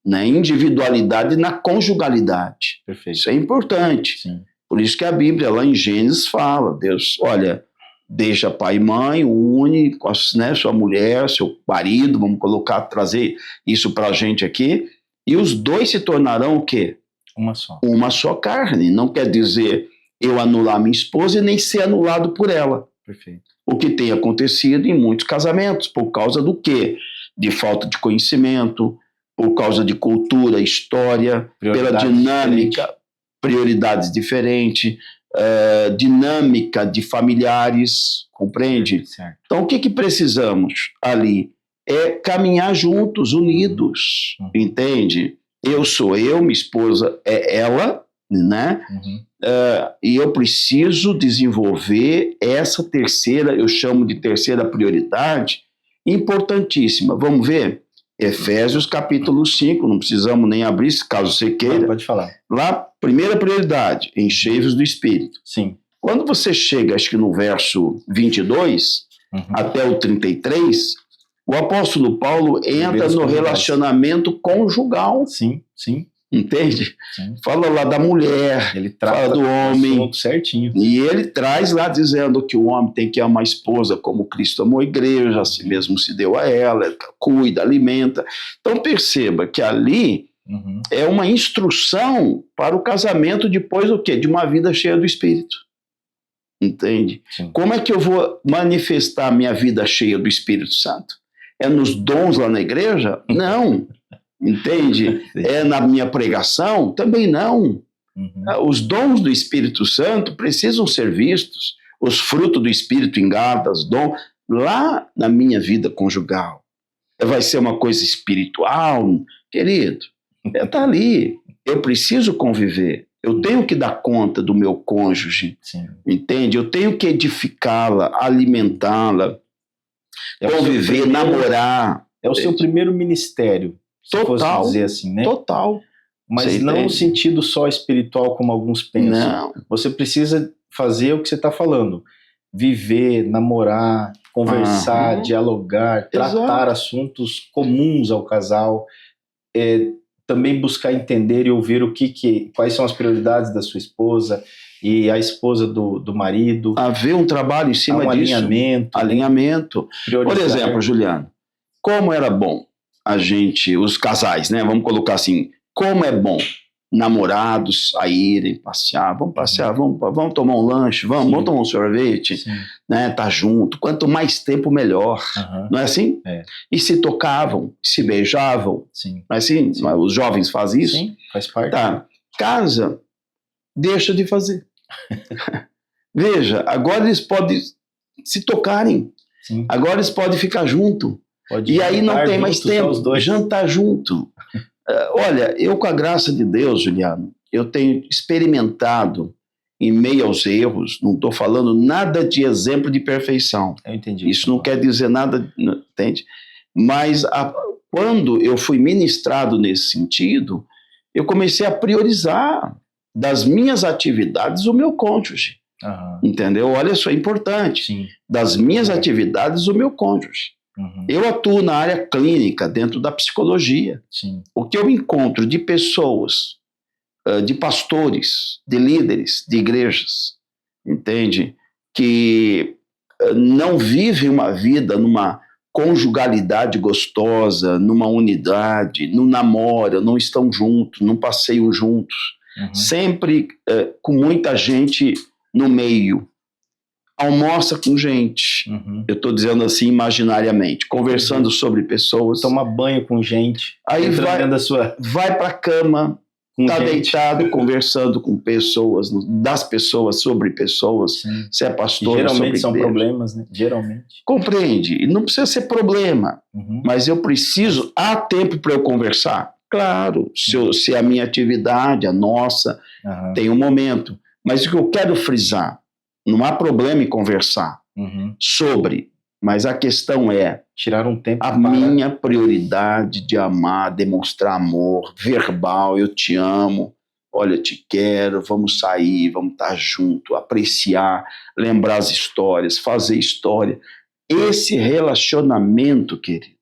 Speaker 2: Na individualidade e na conjugalidade.
Speaker 1: Perfeito.
Speaker 2: Isso é importante.
Speaker 1: Sim.
Speaker 2: Por isso que a Bíblia, lá em Gênesis, fala, Deus, olha, deixa pai e mãe, une com sua mulher, seu marido, vamos trazer isso para a gente aqui, e os dois se tornarão o quê?
Speaker 1: Uma só.
Speaker 2: Uma só carne. Não quer dizer eu anular minha esposa e nem ser anulado por ela.
Speaker 1: Perfeito.
Speaker 2: O que tem acontecido em muitos casamentos, por causa do quê? De falta de conhecimento, por causa de cultura, história, pela dinâmica, prioridades diferentes, dinâmica de familiares, compreende?
Speaker 1: Certo.
Speaker 2: Então, o que precisamos ali? É caminhar juntos, unidos, entende? Eu sou eu, minha esposa é ela, né? E eu preciso desenvolver essa terceira, eu chamo de terceira prioridade, importantíssima. Vamos ver? Efésios capítulo 5, não precisamos nem abrir, caso você queira.
Speaker 1: Não, pode falar.
Speaker 2: Lá, primeira prioridade, enchei-vos do Espírito.
Speaker 1: Sim.
Speaker 2: Quando você chega, acho que no verso 22, até o 33, o apóstolo Paulo entra no relacionamento conjugal.
Speaker 1: Sim, sim.
Speaker 2: Entende?
Speaker 1: Sim.
Speaker 2: Fala lá da mulher,
Speaker 1: ele trata
Speaker 2: fala do homem.
Speaker 1: Certinho.
Speaker 2: E ele traz lá dizendo que o homem tem que amar a esposa como Cristo amou a igreja, a si mesmo se deu a ela, cuida, alimenta. Então perceba que ali é uma instrução para o casamento depois do quê? De uma vida cheia do Espírito. entende?
Speaker 1: Sim.
Speaker 2: Como é que eu vou manifestar a minha vida cheia do Espírito Santo? É nos dons lá na igreja? Não. Entende? É na minha pregação? Também não. Os dons do Espírito Santo precisam ser vistos. Os frutos do Espírito em Gálatas, dom, lá na minha vida conjugal. Vai ser uma coisa espiritual, querido. Está ali. Eu preciso conviver. Eu tenho que dar conta do meu cônjuge.
Speaker 1: Sim.
Speaker 2: Entende? Eu tenho que edificá-la, alimentá-la, conviver, namorar.
Speaker 1: É o seu primeiro ministério, se
Speaker 2: Total,
Speaker 1: fosse dizer assim, né?
Speaker 2: Total.
Speaker 1: Mas não no sentido só espiritual, como alguns pensam.
Speaker 2: Não.
Speaker 1: Você precisa fazer o que você está falando. Viver, namorar, conversar, dialogar, tratar assuntos comuns ao casal. Também buscar entender e ouvir quais são as prioridades da sua esposa e a esposa do marido.
Speaker 2: Haver um trabalho em cima disso. Alinhamento. Por exemplo, Juliano, como era bom os casais, né? Vamos colocar assim, como é bom namorados saírem, passear, vamos passear, vamos tomar um lanche, vamos tomar um sorvete, né? Tá junto. Quanto mais tempo, melhor. Não é assim? E se tocavam, se beijavam.
Speaker 1: Sim.
Speaker 2: Não é assim? Sim. Os jovens fazem isso?
Speaker 1: Sim, faz parte.
Speaker 2: Tá. Casa, deixa de fazer. Veja, agora eles podem se tocarem.
Speaker 1: Sim.
Speaker 2: Agora eles podem ficar junto. E aí não tem mais tempo. Jantar junto. Olha, eu com a graça de Deus, Juliano, eu tenho experimentado em meio aos erros, não estou falando nada de exemplo de perfeição.
Speaker 1: Eu entendi.
Speaker 2: Isso não quer dizer nada, entende? Mas quando eu fui ministrado nesse sentido, eu comecei a priorizar das minhas atividades o meu cônjuge. Entendeu? Olha, isso é importante.
Speaker 1: Sim.
Speaker 2: Das minhas atividades o meu cônjuge. Eu atuo na área clínica, dentro da psicologia.
Speaker 1: Sim.
Speaker 2: O que eu encontro de pessoas, de pastores, de líderes, de igrejas, entende? Que não vivem uma vida numa conjugalidade gostosa, numa unidade, não namoram, não estão juntos, não passeiam juntos. Sempre com muita gente no meio. Almoça com gente, eu estou dizendo assim imaginariamente, conversando sobre pessoas.
Speaker 1: Toma banho com gente.
Speaker 2: Aí vai para a cama, está deitado conversando com pessoas, das pessoas sobre pessoas.
Speaker 1: Sim.
Speaker 2: Se é pastor,
Speaker 1: geralmente são problemas, né? Geralmente.
Speaker 2: Compreende? E não precisa ser problema, mas eu preciso, há tempo para eu conversar? Claro, se a minha atividade, a nossa, tem um momento. Mas o que eu quero frisar, não há problema em conversar sobre, mas a questão é
Speaker 1: tirar um tempo
Speaker 2: a minha prioridade de amar, demonstrar amor verbal, eu te amo, olha, eu te quero, vamos sair, vamos estar junto, apreciar, lembrar as histórias, fazer história. Esse relacionamento, querido,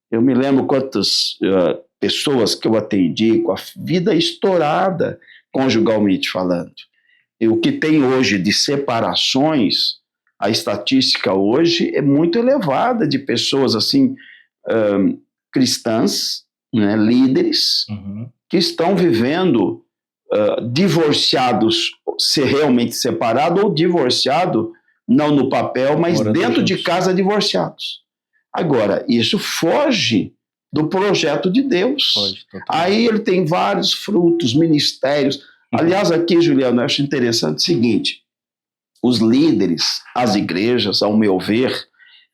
Speaker 2: eu me lembro quantas pessoas que eu atendi com a vida estourada, conjugalmente falando. E o que tem hoje de separações, a estatística hoje é muito elevada de pessoas assim, cristãs, né, líderes, que estão vivendo divorciados, se realmente separado, ou divorciado, não no papel, mas dentro de casa divorciados. Agora, isso foge do projeto de Deus. Aí ele tem vários frutos, ministérios. Aliás, aqui, Juliano, eu acho interessante o seguinte, os líderes, as igrejas, ao meu ver,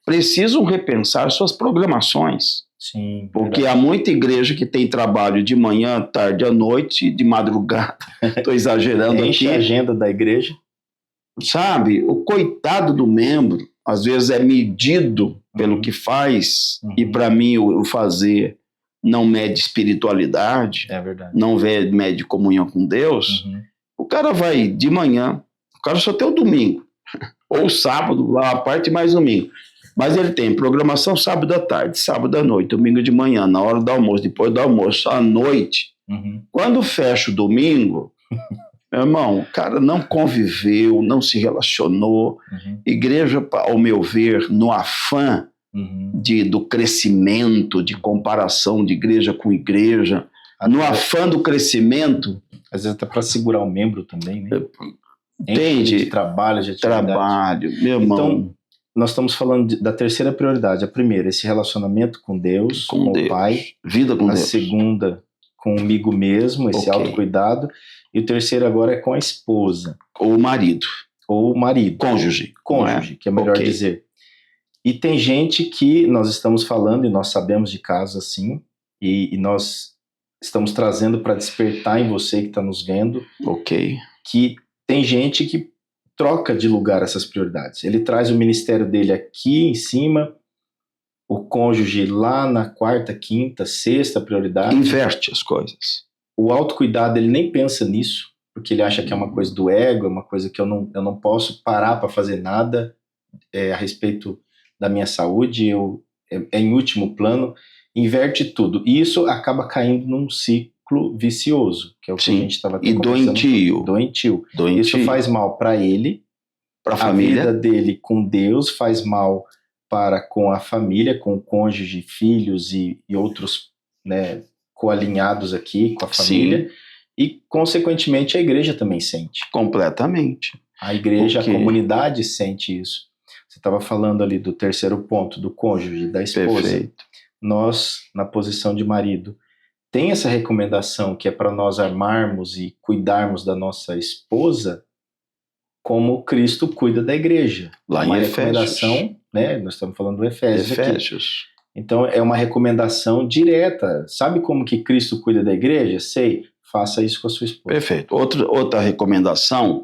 Speaker 2: precisam repensar suas programações.
Speaker 1: Sim,
Speaker 2: porque há muita igreja que tem trabalho de manhã, tarde, à noite, de madrugada. Estou exagerando aqui.
Speaker 1: Enche a agenda da igreja.
Speaker 2: Sabe, o coitado do membro, às vezes é medido pelo que faz, e para mim o fazer não mede espiritualidade, não mede comunhão com Deus. O cara vai de manhã, o cara só tem o domingo, ou sábado, lá a parte mais domingo. Mas ele tem programação sábado à tarde, sábado à noite, domingo de manhã, na hora do almoço, depois do almoço, à noite. Quando fecha o domingo, meu irmão, o cara não conviveu, não se relacionou. Igreja, ao meu ver, no afã do crescimento, de comparação de igreja com igreja, no afã do crescimento.
Speaker 1: Às vezes até para segurar o membro também, né?
Speaker 2: Entende?
Speaker 1: De trabalho, de atividade.
Speaker 2: Trabalho, meu irmão.
Speaker 1: Então, nós estamos falando da terceira prioridade. A primeira, esse relacionamento com Deus, com
Speaker 2: Deus.
Speaker 1: o Pai.
Speaker 2: Vida com
Speaker 1: a
Speaker 2: Deus.
Speaker 1: segunda, comigo mesmo, esse autocuidado. E o terceiro agora é com a esposa.
Speaker 2: Ou o marido.
Speaker 1: Ou o marido.
Speaker 2: Cônjuge.
Speaker 1: Que é melhor dizer. E tem gente que nós estamos falando, e nós sabemos de casos assim, e nós estamos trazendo para despertar em você que está nos vendo, que tem gente que troca de lugar essas prioridades. Ele traz o ministério dele aqui em cima, o cônjuge lá na quarta, quinta, sexta prioridade.
Speaker 2: Inverte as coisas.
Speaker 1: O autocuidado, ele nem pensa nisso, porque ele acha que é uma coisa do ego, é uma coisa que eu não posso parar para fazer nada a respeito da minha saúde, é em último plano, inverte tudo. E isso acaba caindo num ciclo vicioso, que é o que a gente estava conversando.
Speaker 2: E
Speaker 1: doentio. Isso faz mal para ele,
Speaker 2: para a família.
Speaker 1: vida dele com Deus, faz mal para com a família, com o cônjuge, filhos e outros, né, coalinhados aqui com a família. E, consequentemente, a igreja também sente.
Speaker 2: Completamente.
Speaker 1: A igreja, a comunidade sente isso. Você estava falando ali do terceiro ponto, do cônjuge, da esposa.
Speaker 2: Perfeito.
Speaker 1: Nós, na posição de marido, tem essa recomendação que é para nós armarmos e cuidarmos da nossa esposa como Cristo cuida da igreja.
Speaker 2: Lá em
Speaker 1: recomendação, né? Nós estamos falando do Efésios. Aqui. Então, é uma recomendação direta. Sabe como que Cristo cuida da igreja? Sei, faça isso com a sua esposa.
Speaker 2: Perfeito. Outra recomendação,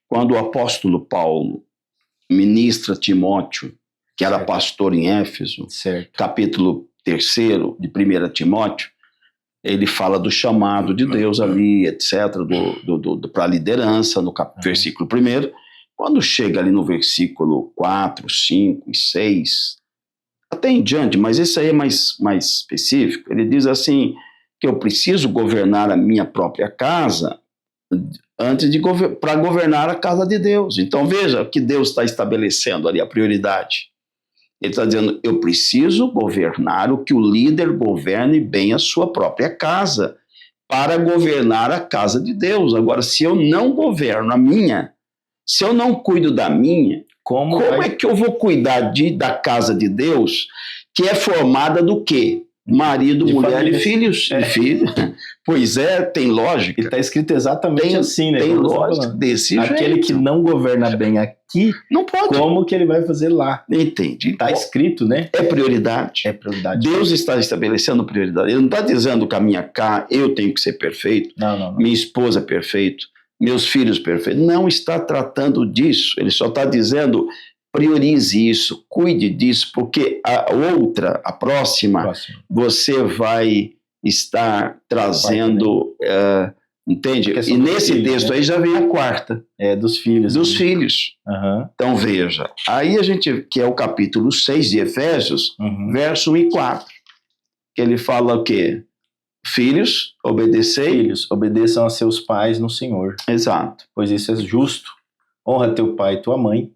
Speaker 2: quando o apóstolo Paulo ministra Timóteo, que era pastor em Éfeso, capítulo 3 de 1 Timóteo, ele fala do chamado de Deus ali, etc., para a liderança, no versículo 1. Quando chega ali no versículo 4, 5 e 6, até em diante, mas esse aí é mais específico, ele diz assim, que eu preciso governar a minha própria casa antes para governar a casa de Deus. Então veja o que Deus está estabelecendo ali, a prioridade. Ele está dizendo, eu preciso governar o que o líder governe bem a sua própria casa, para governar a casa de Deus. Agora, se eu não governo a minha, se eu não cuido da minha, como é que eu vou cuidar da casa de Deus, que é formada do quê? Marido, mulher família. E filhos. Pois é, tem lógica.
Speaker 1: E está escrito exatamente assim, né?
Speaker 2: Tem lógica desse jeito.
Speaker 1: Aquele que não governa bem aqui,
Speaker 2: não pode.
Speaker 1: Como que ele vai fazer lá?
Speaker 2: Entendi.
Speaker 1: Está escrito, né?
Speaker 2: É prioridade.
Speaker 1: É prioridade.
Speaker 2: Deus está estabelecendo prioridade. Ele não está dizendo que a minha casa, eu tenho que ser perfeito.
Speaker 1: Não.
Speaker 2: Minha esposa é perfeita. Meus filhos perfeitos. Não está tratando disso. Ele só está dizendo, priorize isso, cuide disso, porque a próxima, você vai estar trazendo, entende? E nesse texto aí já vem a quarta.
Speaker 1: Dos filhos.
Speaker 2: Dos filhos.
Speaker 1: Uhum.
Speaker 2: Então veja, aí a gente, que é o capítulo 6 de Efésios, verso 1 e 4, que ele fala o quê? Filhos, obedecei.
Speaker 1: Filhos, obedeçam a seus pais no Senhor.
Speaker 2: Exato.
Speaker 1: Pois isso é justo. Honra teu pai e tua mãe.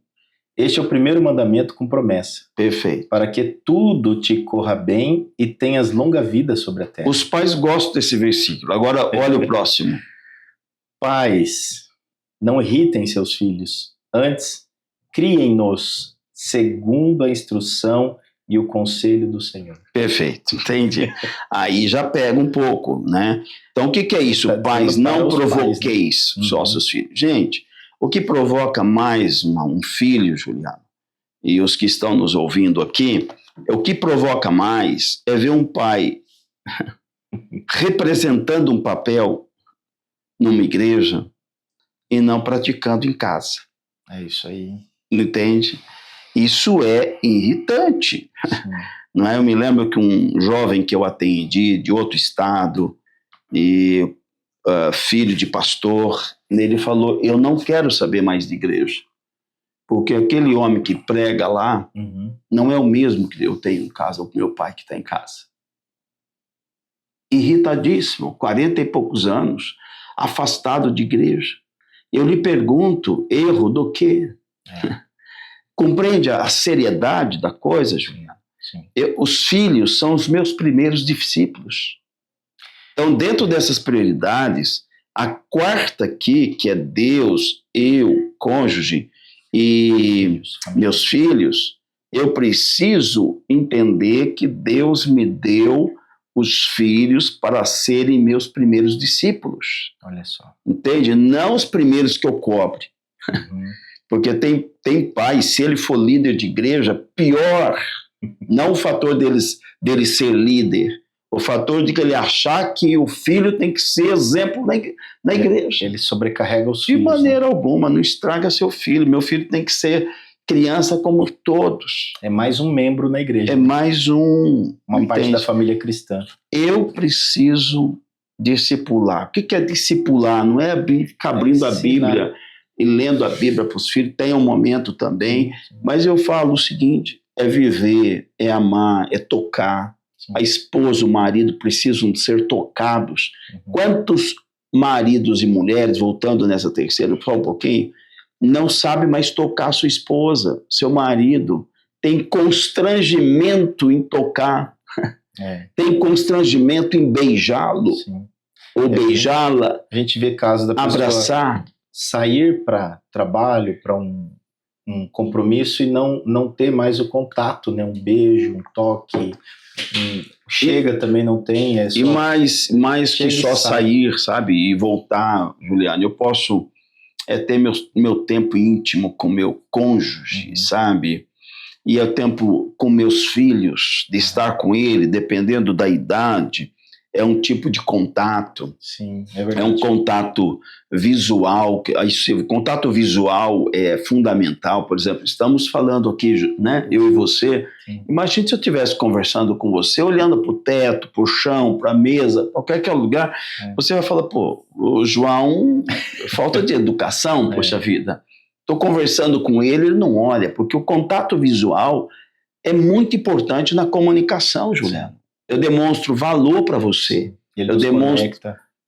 Speaker 1: Este é o primeiro mandamento com promessa.
Speaker 2: Perfeito.
Speaker 1: Para que tudo te corra bem e tenhas longa vida sobre a terra.
Speaker 2: Os pais gostam desse versículo. Agora, olha o próximo.
Speaker 1: Pais, não irritem seus filhos. Antes, criem-nos segundo a instrução e o conselho do Senhor.
Speaker 2: Perfeito, entendi. Aí já pega um pouco, né? Então, o que é isso? Pais, não provoqueis os vossos filhos. Gente, o que provoca mais um filho, Juliano, e os que estão nos ouvindo aqui, o que provoca mais é ver um pai representando um papel numa igreja e não praticando em casa.
Speaker 1: É isso aí.
Speaker 2: Entende? Isso é irritante. Não é? Eu me lembro que um jovem que eu atendi de outro estado, e filho de pastor, ele falou, eu não quero saber mais de igreja, porque aquele homem que prega lá não é o mesmo que eu tenho em casa, o meu pai que está em casa. Irritadíssimo, 40 e poucos anos, afastado de igreja. Eu lhe pergunto, erro do quê? Compreende a seriedade da coisa, Juliano? Os filhos são os meus primeiros discípulos. Então, dentro dessas prioridades, a quarta aqui, que é Deus, eu cônjuge e meus filhos, eu preciso entender que Deus me deu os filhos para serem meus primeiros discípulos.
Speaker 1: Olha só.
Speaker 2: Entende? Não os primeiros que eu cobre. Porque tem pai, se ele for líder de igreja, pior. Não o fator dele ser líder, o fator de que ele achar que o filho tem que ser exemplo na igreja.
Speaker 1: Ele sobrecarrega os
Speaker 2: de
Speaker 1: filhos.
Speaker 2: De maneira alguma, não estraga seu filho. Meu filho tem que ser criança como todos.
Speaker 1: É mais um membro na igreja.
Speaker 2: É mais
Speaker 1: uma parte
Speaker 2: entende?
Speaker 1: Da família cristã.
Speaker 2: Eu preciso discipular. O que é discipular? Não é ficar abrindo a Bíblia e lendo a Bíblia para os filhos. Tem um momento também. Mas eu falo o seguinte, é viver, é amar, é tocar. A esposa, o marido precisam ser tocados. Quantos maridos e mulheres, voltando nessa terceira, só um pouquinho, não sabe mais tocar sua esposa, seu marido, tem constrangimento em tocar, tem constrangimento em beijá-lo, ou beijá-la,
Speaker 1: a gente vê casos da pessoa
Speaker 2: abraçar,
Speaker 1: sair para trabalho, para um compromisso e não ter mais o contato, né? Um beijo, um toque, chega também não tem.
Speaker 2: E mais que só sair, sabe, e voltar, Juliano, eu posso ter meu tempo íntimo com meu cônjuge, sabe? E é o tempo com meus filhos, de estar com ele, dependendo da idade, é um tipo de contato.
Speaker 1: Sim, é verdade.
Speaker 2: É um contato visual. Contato visual é fundamental. Por exemplo, estamos falando aqui, né, eu e você. Sim. Imagine se eu estivesse conversando com você, olhando para o teto, para o chão, para a mesa, para qualquer lugar. Você vai falar, pô, o João, falta de educação, poxa vida. Estou conversando com ele não olha, porque o contato visual é muito importante na comunicação, Juliano. Eu demonstro valor para você.
Speaker 1: Ele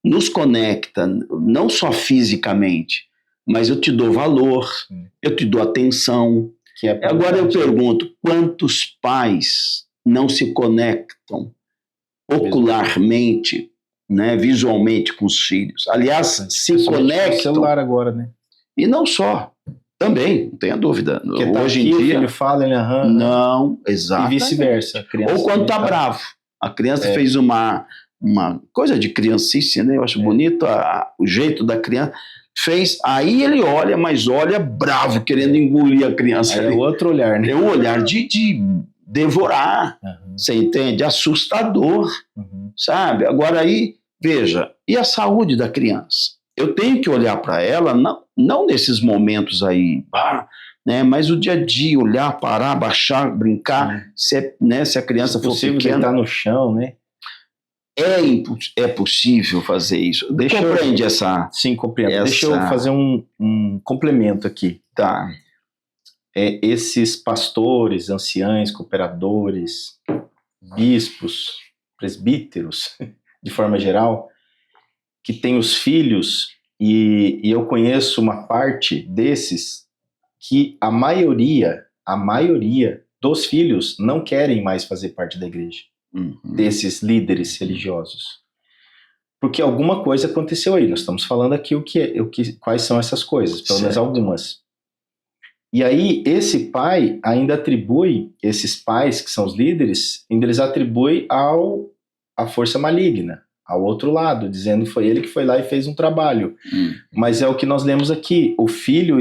Speaker 2: nos conecta, não só fisicamente, mas eu te dou valor, eu te dou atenção. Agora eu pergunto, quantos pais não se conectam ocularmente, né, visualmente com os filhos? Aliás, se conectam...
Speaker 1: O celular agora, né?
Speaker 2: E não só, também, não tenha dúvida.
Speaker 1: Porque
Speaker 2: hoje em dia...
Speaker 1: o filho fala, ele arranca.
Speaker 2: Não, exato.
Speaker 1: E vice-versa.
Speaker 2: Ou quando está bravo. A criança fez uma coisa de criancice, né? Eu acho bonito o jeito da criança. Fez, aí ele olha, mas olha bravo, querendo engolir a criança.
Speaker 1: É outro olhar, né?
Speaker 2: É um olhar de devorar, você entende? Assustador, sabe? Agora aí, veja, e a saúde da criança? Eu tenho que olhar para ela, não nesses momentos aí, né, mas o dia a dia, olhar, parar, baixar, brincar, se a criança for pequena,
Speaker 1: deitar no chão, né?
Speaker 2: É possível fazer isso. Compreende essa...
Speaker 1: Sim, compreendo. Deixa eu fazer um complemento aqui.
Speaker 2: Tá.
Speaker 1: Esses pastores, anciães, cooperadores, bispos, presbíteros, de forma geral, que têm os filhos, e eu conheço uma parte desses que a maioria dos filhos não querem mais fazer parte da igreja, desses líderes religiosos. Porque alguma coisa aconteceu aí. Nós estamos falando aqui quais são essas coisas, pelo menos algumas. E aí, esse pai ainda atribui, esses pais que são os líderes, ainda eles atribuem à força maligna, ao outro lado, dizendo que foi ele que foi lá e fez um trabalho. Mas é o que nós lemos aqui, o filho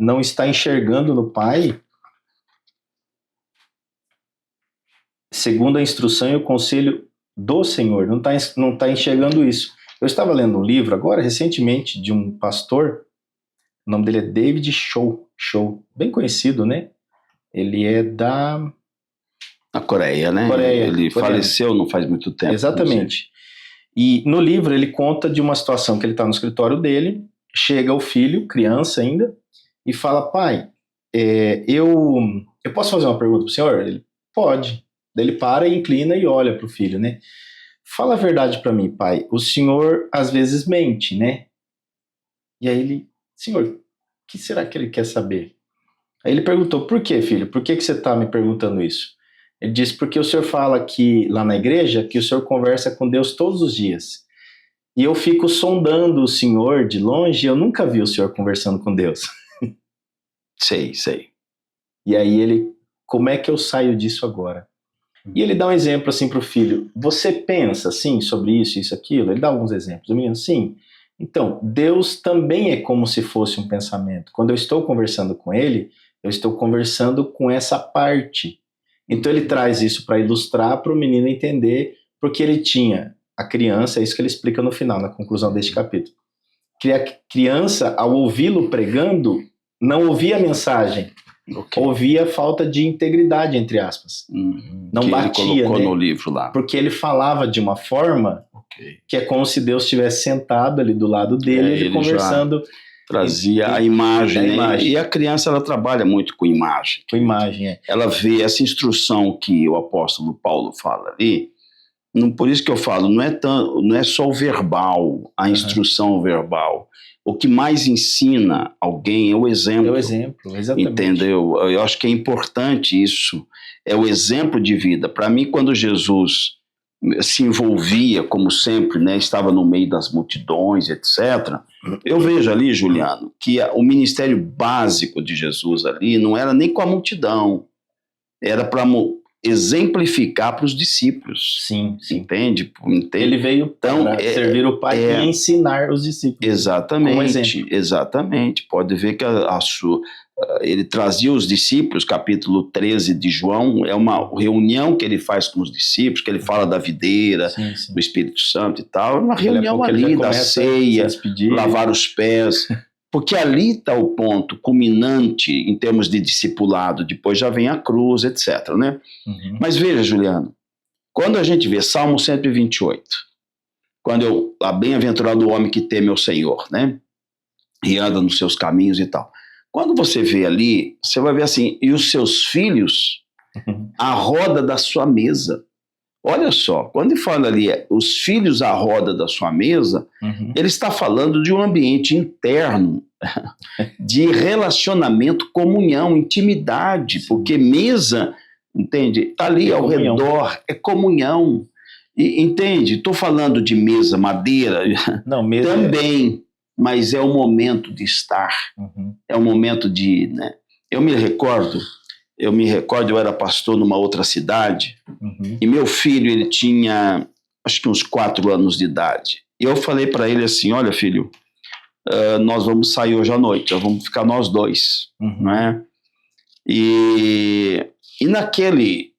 Speaker 1: não está enxergando no pai segundo a instrução e o conselho do Senhor, não está enxergando isso. Eu estava lendo um livro agora, recentemente, de um pastor, o nome dele é David Show, bem conhecido, né? Ele é da
Speaker 2: Coreia, né? Ele faleceu não faz muito tempo.
Speaker 1: Exatamente. E no livro ele conta de uma situação que ele está no escritório dele, chega o filho, criança ainda, e fala, pai, eu posso fazer uma pergunta para o senhor? Ele, pode. Daí ele para e inclina e olha para o filho, né? Fala a verdade para mim, pai. O senhor às vezes mente, né? E aí ele, senhor, o que será que ele quer saber? Aí ele perguntou, por que, filho? Por que você está me perguntando isso? Ele disse, porque o senhor fala que lá na igreja que o senhor conversa com Deus todos os dias. E eu fico sondando o senhor de longe e eu nunca vi o senhor conversando com Deus.
Speaker 2: Sei.
Speaker 1: E aí ele, como é que eu saio disso agora? E ele dá um exemplo assim para o filho, você pensa assim sobre isso, aquilo? Ele dá alguns exemplos. O menino, sim. Então, Deus também é como se fosse um pensamento. Quando eu estou conversando com ele, eu estou conversando com essa parte. Então ele traz isso para ilustrar, para o menino entender, porque ele tinha, a criança, é isso que ele explica no final, na conclusão deste capítulo, que a criança, ao ouvi-lo pregando, não ouvia a mensagem, ouvia a falta de integridade, entre aspas. Não
Speaker 2: que
Speaker 1: batia,
Speaker 2: ele colocou,
Speaker 1: né?
Speaker 2: no livro lá.
Speaker 1: Porque ele falava de uma forma que é como se Deus estivesse sentado ali do lado dele, ele conversando.
Speaker 2: Trazia a imagem, né? E a criança, ela trabalha muito com imagem.
Speaker 1: Com imagem, é.
Speaker 2: Ela vê essa instrução que o apóstolo Paulo fala ali. Por isso que eu falo, não é só o verbal, a instrução verbal. O que mais ensina alguém é o exemplo.
Speaker 1: É o exemplo, exatamente.
Speaker 2: Entendeu? Eu acho que é importante isso. É o exemplo de vida. Para mim, quando Jesus se envolvia, como sempre, né, estava no meio das multidões, etc. Eu vejo ali, Juliano, que o ministério básico de Jesus ali não era nem com a multidão, era para exemplificar para os discípulos.
Speaker 1: Sim.
Speaker 2: Entende?
Speaker 1: Ele veio para servir o Pai e ensinar os discípulos.
Speaker 2: Exatamente. Pode ver que ele trazia os discípulos, capítulo 13 de João, é uma reunião que ele faz com os discípulos, que ele fala da videira, do Espírito Santo e tal, uma reunião ali da ceia, lavar os pés, porque ali está o ponto culminante em termos de discipulado, depois já vem a cruz, etc. Né? Mas veja, Juliano, quando a gente vê Salmo 128, quando bem-aventurado o homem que teme ao Senhor, né? E anda nos seus caminhos e tal. Quando você vê ali, você vai ver assim, e os seus filhos, à roda da sua mesa. Olha só, quando ele fala ali, os filhos à roda da sua mesa, ele está falando de um ambiente interno, de relacionamento, comunhão, intimidade, porque mesa, entende? Está ali ao redor, é comunhão. E, entende? Estou falando de mesa, madeira,
Speaker 1: mesa
Speaker 2: também. Mas é o momento de estar, é o momento de, né? Eu me recordo, eu era pastor numa outra cidade, e meu filho, ele tinha, acho que uns 4 anos de idade, e eu falei para ele assim, olha filho, nós vamos sair hoje à noite, vamos ficar nós dois, né? E naquele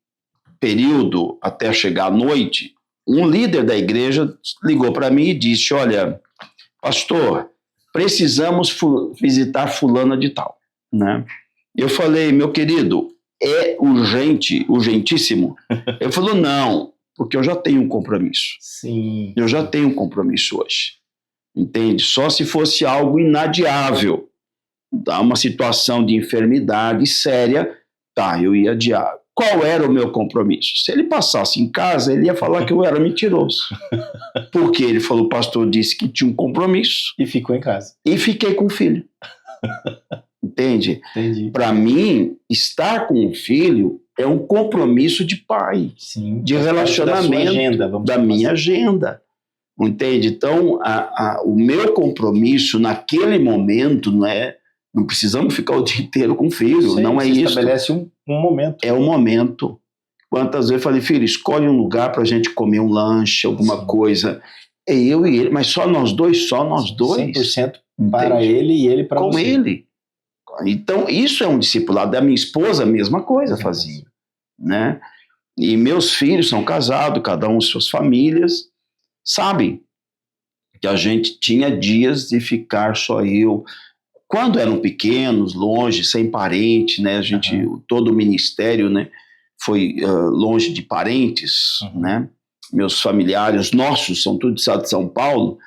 Speaker 2: período, até chegar à noite, um líder da igreja ligou para mim e disse, olha, pastor, precisamos visitar fulana de tal, né? Eu falei, meu querido, é urgentíssimo? Ele falou, não, porque eu já tenho um compromisso.
Speaker 1: Sim.
Speaker 2: Eu já tenho um compromisso hoje, entende? Só se fosse algo inadiável, uma situação de enfermidade séria, eu ia adiar. Qual era o meu compromisso? Se ele passasse em casa, ele ia falar que eu era mentiroso. Porque ele falou, o pastor disse que tinha um compromisso.
Speaker 1: E ficou em casa.
Speaker 2: E fiquei com o filho. Entende?
Speaker 1: Entendi.
Speaker 2: Para mim, estar com o filho é um compromisso de pai.
Speaker 1: Sim,
Speaker 2: de relacionamento, da minha agenda. Entende? Então, o meu compromisso naquele momento não precisamos ficar o dia inteiro com o filho,
Speaker 1: sim,
Speaker 2: não é isso.
Speaker 1: Estabelece um momento.
Speaker 2: É um momento. Quantas vezes eu falei, filho, escolhe um lugar para a gente comer um lanche, alguma coisa. É eu e ele, mas só nós dois.
Speaker 1: 100% para ele e ele para você.
Speaker 2: Com ele. Então, isso é um discipulado. Da minha esposa, a mesma coisa fazia. Né? E meus filhos são casados, cada um com suas famílias, sabem que a gente tinha dias de ficar só eu. Quando eram pequenos, longe, sem parente, né? A gente, todo o ministério, né, foi longe de parentes, né? Meus familiares, nossos, são tudo do estado de São Paulo.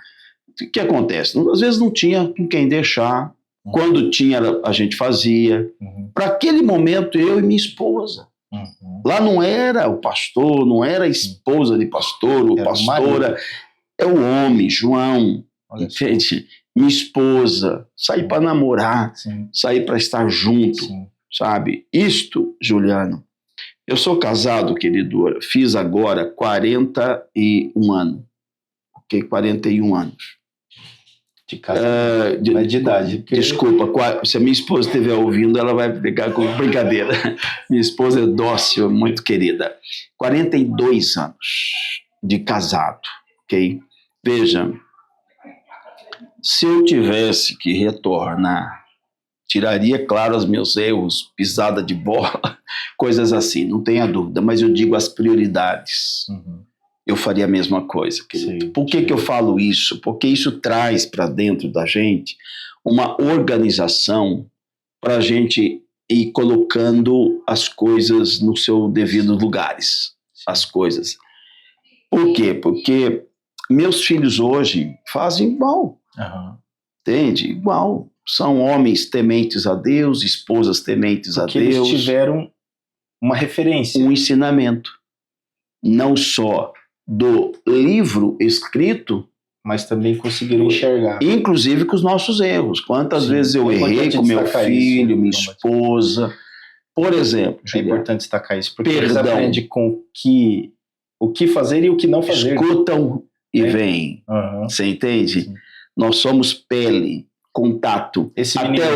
Speaker 2: O que acontece? Às vezes não tinha com quem deixar. Quando tinha, a gente fazia. Para aquele momento, eu e minha esposa. Lá não era o pastor, não era a esposa de pastor, ou pastora. É o homem, João. Entende? Minha esposa, sair para namorar, sair para estar junto, sabe? Isto, Juliano, eu sou casado, querido, fiz agora 41 anos, ok? 41 anos.
Speaker 1: De casa, mas de idade. Porque...
Speaker 2: Desculpa, se a minha esposa estiver ouvindo, ela vai pegar com brincadeira. Minha esposa é dócil, muito querida. 42 anos de casado, ok? Veja, se eu tivesse que retornar, tiraria, claro, os meus erros, pisada de bola, coisas assim, não tenha dúvida, mas eu digo as prioridades. Eu faria a mesma coisa, querido. Por que eu falo isso? Porque isso traz para dentro da gente uma organização para a gente ir colocando as coisas no seu devido lugares, as coisas. Por quê? Porque meus filhos hoje fazem igual, entende? Igual. São homens tementes a Deus, esposas tementes a Deus.
Speaker 1: Eles tiveram uma referência.
Speaker 2: Um ensinamento. Não só do livro escrito,
Speaker 1: mas também conseguiram enxergar.
Speaker 2: Inclusive com os nossos erros. Quantas vezes eu errei com meu filho, minha esposa. Por exemplo,
Speaker 1: é importante destacar isso, porque eles aprendem com o que fazer e o que não fazer.
Speaker 2: Escutam e veem. Você entende? Sim. Nós somos pele, contato. Até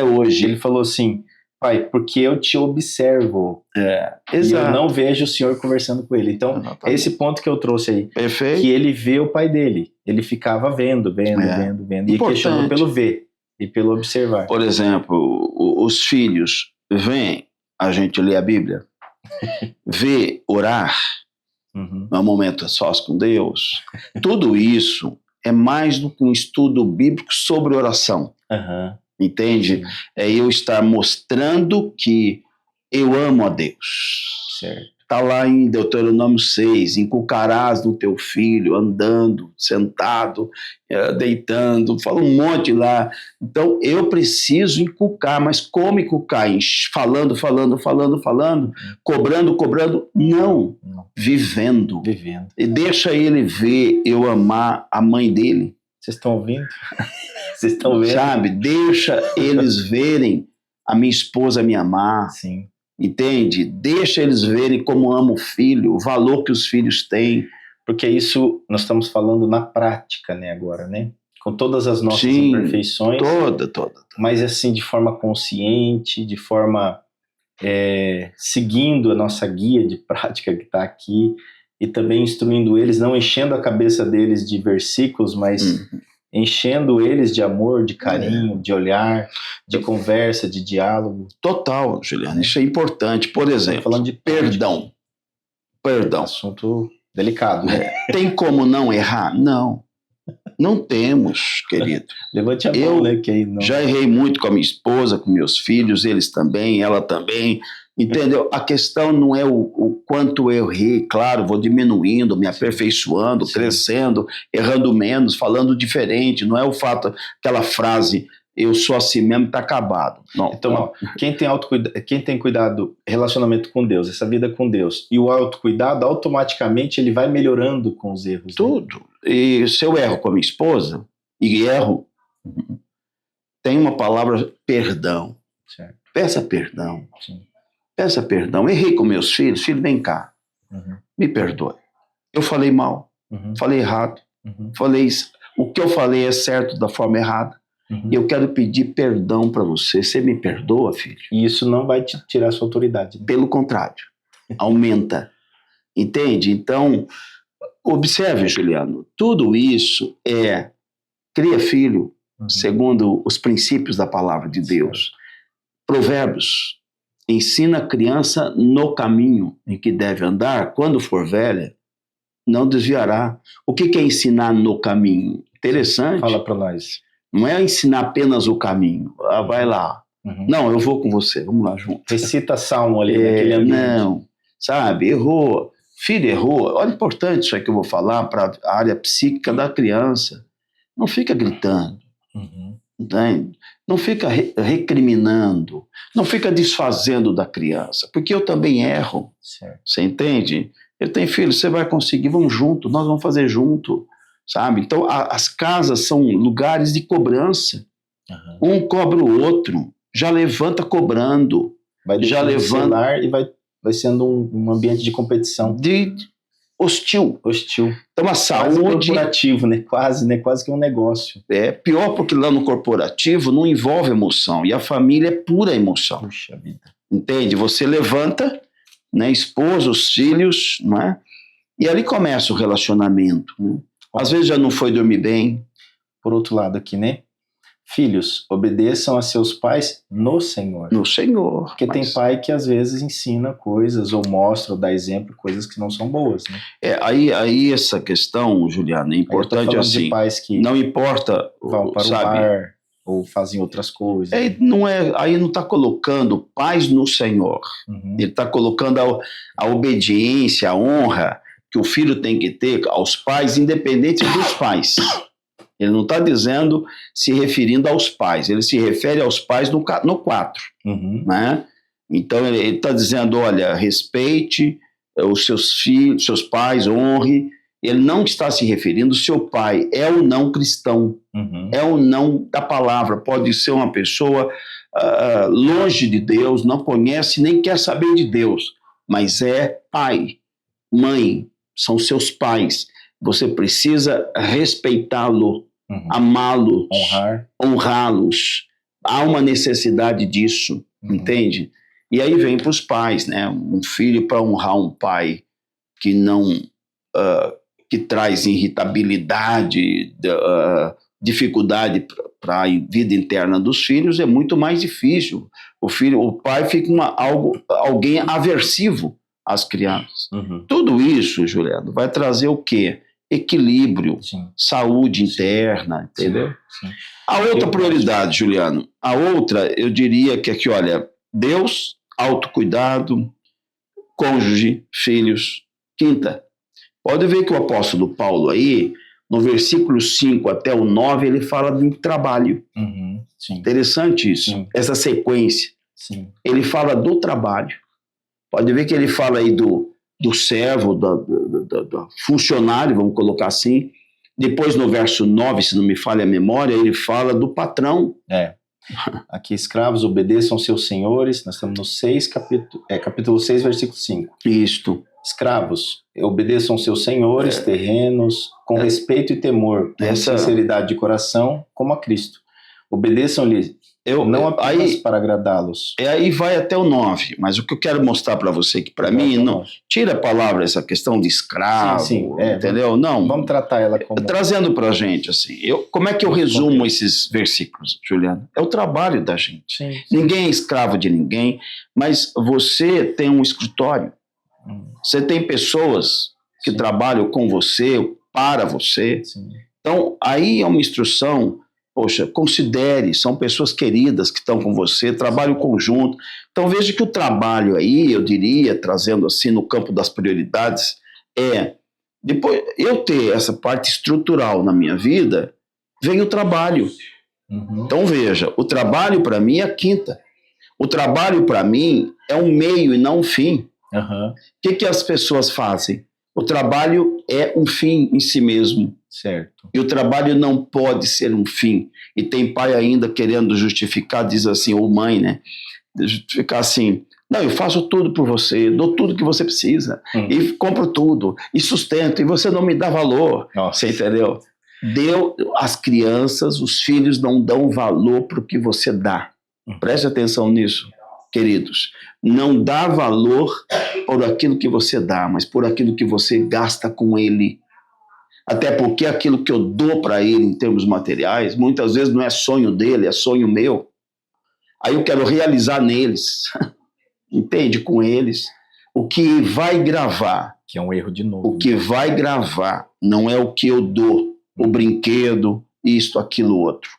Speaker 2: hoje.
Speaker 1: Ele falou assim: pai, porque eu te observo.
Speaker 2: Exato.
Speaker 1: E eu não vejo o senhor conversando com ele. Então, é esse ponto que eu trouxe aí.
Speaker 2: Perfeito.
Speaker 1: Que ele vê o pai dele. Ele ficava vendo. E questionando pelo ver e pelo observar.
Speaker 2: Por exemplo, os filhos veem a gente ler a Bíblia, vê orar, é um momento a sós com Deus. Tudo isso é mais do que um estudo bíblico sobre oração. Entende? Sim. É eu estar mostrando que eu amo a Deus.
Speaker 1: Certo.
Speaker 2: Está lá em Deuteronômio 6, inculcarás no teu filho, andando, sentado, deitando, fala um monte lá. Então, eu preciso inculcar, mas como inculcar? Falando, cobrando? Não. Vivendo. E deixa ele ver eu amar a mãe dele.
Speaker 1: Vocês estão ouvindo? Vocês estão vendo?
Speaker 2: Sabe? Deixa eles verem a minha esposa me amar.
Speaker 1: Sim.
Speaker 2: Entende? Deixa eles verem como amo o filho, o valor que os filhos têm.
Speaker 1: Porque isso nós estamos falando na prática, né, agora, né? Com todas as nossas imperfeições.
Speaker 2: Toda.
Speaker 1: Mas assim, de forma consciente, de forma seguindo a nossa guia de prática que está aqui, e também instruindo eles, não enchendo a cabeça deles de versículos, mas enchendo eles de amor, de carinho, de olhar, de conversa, de diálogo.
Speaker 2: Total, Juliano, isso é importante. Por exemplo, falando de perdão.
Speaker 1: Assunto delicado. Né?
Speaker 2: Tem como não errar? Não temos, querido.
Speaker 1: Levante a mão, né? Que aí não...
Speaker 2: já errei muito com a minha esposa, com meus filhos, eles também, ela também. Entendeu? A questão não é o quanto eu errei, claro, vou diminuindo, me aperfeiçoando, crescendo, errando menos, falando diferente. Não é o fato, aquela frase, eu sou assim mesmo, está acabado. Não.
Speaker 1: Então, quem tem cuidado, relacionamento com Deus, essa vida com Deus, e o autocuidado, automaticamente ele vai melhorando com os erros.
Speaker 2: Tudo. Né? E se eu erro com a minha esposa, e erro, tem uma palavra, perdão.
Speaker 1: Certo.
Speaker 2: Peça perdão.
Speaker 1: Sim.
Speaker 2: Peça perdão. Errei com meus filhos. Filho, vem cá. Me perdoe. Eu falei mal. Falei errado. Falei isso. O que eu falei é certo da forma errada. E eu quero pedir perdão para você. Você me perdoa, filho?
Speaker 1: E isso não vai te tirar sua autoridade. Né?
Speaker 2: Pelo contrário. Aumenta. Entende? Então, observe, Juliano. Tudo isso cria filho segundo os princípios da palavra de Deus. Provérbios. Ensina a criança no caminho em que deve andar, quando for velha, não desviará. O que é ensinar no caminho? Interessante.
Speaker 1: Fala para nós.
Speaker 2: Não é ensinar apenas o caminho. Vai lá. Não, eu vou com você, vamos lá junto.
Speaker 1: Recita salmo ali naquele ambiente.
Speaker 2: Não, sabe, errou. Filho errou. Olha, importante isso aí que eu vou falar para a área psíquica da criança. Não fica gritando. Entende? Não fica recriminando, não fica desfazendo da criança, porque eu também erro.
Speaker 1: Certo.
Speaker 2: Você entende? Eu tenho filho, você vai conseguir, vamos junto, nós vamos fazer junto, sabe? Então, as casas são lugares de cobrança. Um cobra o outro, já levanta cobrando.
Speaker 1: Vai
Speaker 2: já levanta
Speaker 1: e vai sendo um ambiente de competição.
Speaker 2: hostil.
Speaker 1: Hostil.
Speaker 2: Então a
Speaker 1: Quase
Speaker 2: saúde
Speaker 1: corporativo, né? Quase que um negócio.
Speaker 2: é pior porque lá no corporativo não envolve emoção e a família é pura emoção.
Speaker 1: Puxa vida.
Speaker 2: Entende? Você levanta, né, esposa, os filhos, não é? E ali começa o relacionamento. Né? Às vezes já não foi dormir bem.
Speaker 1: Por outro lado aqui, né? Filhos, obedeçam a seus pais no Senhor.
Speaker 2: No Senhor.
Speaker 1: Porque tem pai que às vezes ensina coisas ou mostra ou dá exemplo, coisas que não são boas, né?
Speaker 2: Aí essa questão, Juliana, é importante assim.
Speaker 1: De pais que
Speaker 2: não importa,
Speaker 1: vão para
Speaker 2: sabe,
Speaker 1: o bar ou fazem outras coisas.
Speaker 2: Aí não está colocando paz no Senhor.
Speaker 1: Uhum.
Speaker 2: Ele está colocando a obediência, a honra que o filho tem que ter aos pais, independente dos pais. Ele não está dizendo, se referindo aos pais, ele se refere aos pais no 4.
Speaker 1: Uhum.
Speaker 2: Né? Então ele está dizendo, olha, respeite os seus filhos, seus pais, honre. Ele não está se referindo, seu pai é o não cristão,
Speaker 1: uhum.
Speaker 2: é o não da palavra, pode ser uma pessoa longe de Deus, não conhece, nem quer saber de Deus, mas é pai, mãe, são seus pais. Você precisa respeitá-lo,
Speaker 1: uhum.
Speaker 2: amá-los,
Speaker 1: honrá-los.
Speaker 2: Há uma necessidade disso,
Speaker 1: uhum.
Speaker 2: entende? E aí vem para os pais, né? Um filho para honrar um pai que não... que traz irritabilidade, dificuldade para a vida interna dos filhos, é muito mais difícil. O pai fica alguém aversivo às crianças.
Speaker 1: Uhum.
Speaker 2: Tudo isso, Juliano, vai trazer o quê? Equilíbrio,
Speaker 1: Sim.
Speaker 2: saúde interna, entendeu?
Speaker 1: Sim.
Speaker 2: A outra prioridade, Juliano, a outra, eu diria que aqui, olha, Deus, autocuidado, cônjuge, filhos. Quinta, pode ver que o apóstolo Paulo aí, no versículo 5 até o 9, ele fala de trabalho.
Speaker 1: Uhum. Sim.
Speaker 2: Interessante isso,
Speaker 1: sim.
Speaker 2: essa sequência.
Speaker 1: Sim.
Speaker 2: Ele fala do trabalho. Pode ver que ele fala aí do servo, do funcionário, vamos colocar assim. Depois, no verso 9, se não me falha a memória, ele fala do patrão.
Speaker 1: Aqui, escravos, obedeçam aos seus senhores. Nós estamos no 6, capítulo 6, versículo 5.
Speaker 2: Isto.
Speaker 1: Escravos, obedeçam aos seus senhores, terrenos, com respeito e temor, com sinceridade de coração, como a Cristo. Obedeçam-lhe, não apenas para agradá-los.
Speaker 2: Aí vai até o 9, mas o que eu quero mostrar para você, que para mim, não tira a palavra essa questão de escravo, entendeu?
Speaker 1: Vamos tratar ela como...
Speaker 2: Trazendo para a gente, assim, como é que eu resumo esses versículos, Juliano? É o trabalho da gente.
Speaker 1: Sim.
Speaker 2: Ninguém é escravo de ninguém, mas você tem um escritório. Você tem pessoas que trabalham com você, para você.
Speaker 1: Sim.
Speaker 2: Então, aí é uma instrução, poxa, considere, são pessoas queridas que estão com você, trabalho conjunto. Então, veja que o trabalho aí, eu diria, trazendo assim no campo das prioridades, depois eu ter essa parte estrutural na minha vida, vem o trabalho.
Speaker 1: Uhum.
Speaker 2: Então, veja, o trabalho para mim é a quinta. O trabalho para mim é um meio e não um fim.
Speaker 1: Uhum.
Speaker 2: O que as pessoas fazem? O trabalho é um fim em si mesmo.
Speaker 1: Certo.
Speaker 2: E o trabalho não pode ser um fim. E tem pai ainda querendo justificar, diz assim, ou mãe, né? Justificar assim, não, eu faço tudo por você, dou tudo que você precisa, e compro tudo, e sustento, e você não me dá valor.
Speaker 1: Nossa.
Speaker 2: Você entendeu? As crianças, os filhos não dão valor para o que você dá. Preste atenção nisso, queridos. Não dá valor por aquilo que você dá, mas por aquilo que você gasta com ele. Até porque aquilo que eu dou para ele em termos materiais, muitas vezes não é sonho dele, é sonho meu. Aí eu quero realizar neles, entende? Com eles. O que vai gravar.
Speaker 1: Que é um erro de novo.
Speaker 2: O que vai gravar não é o que eu dou, o brinquedo, isto, aquilo, outro.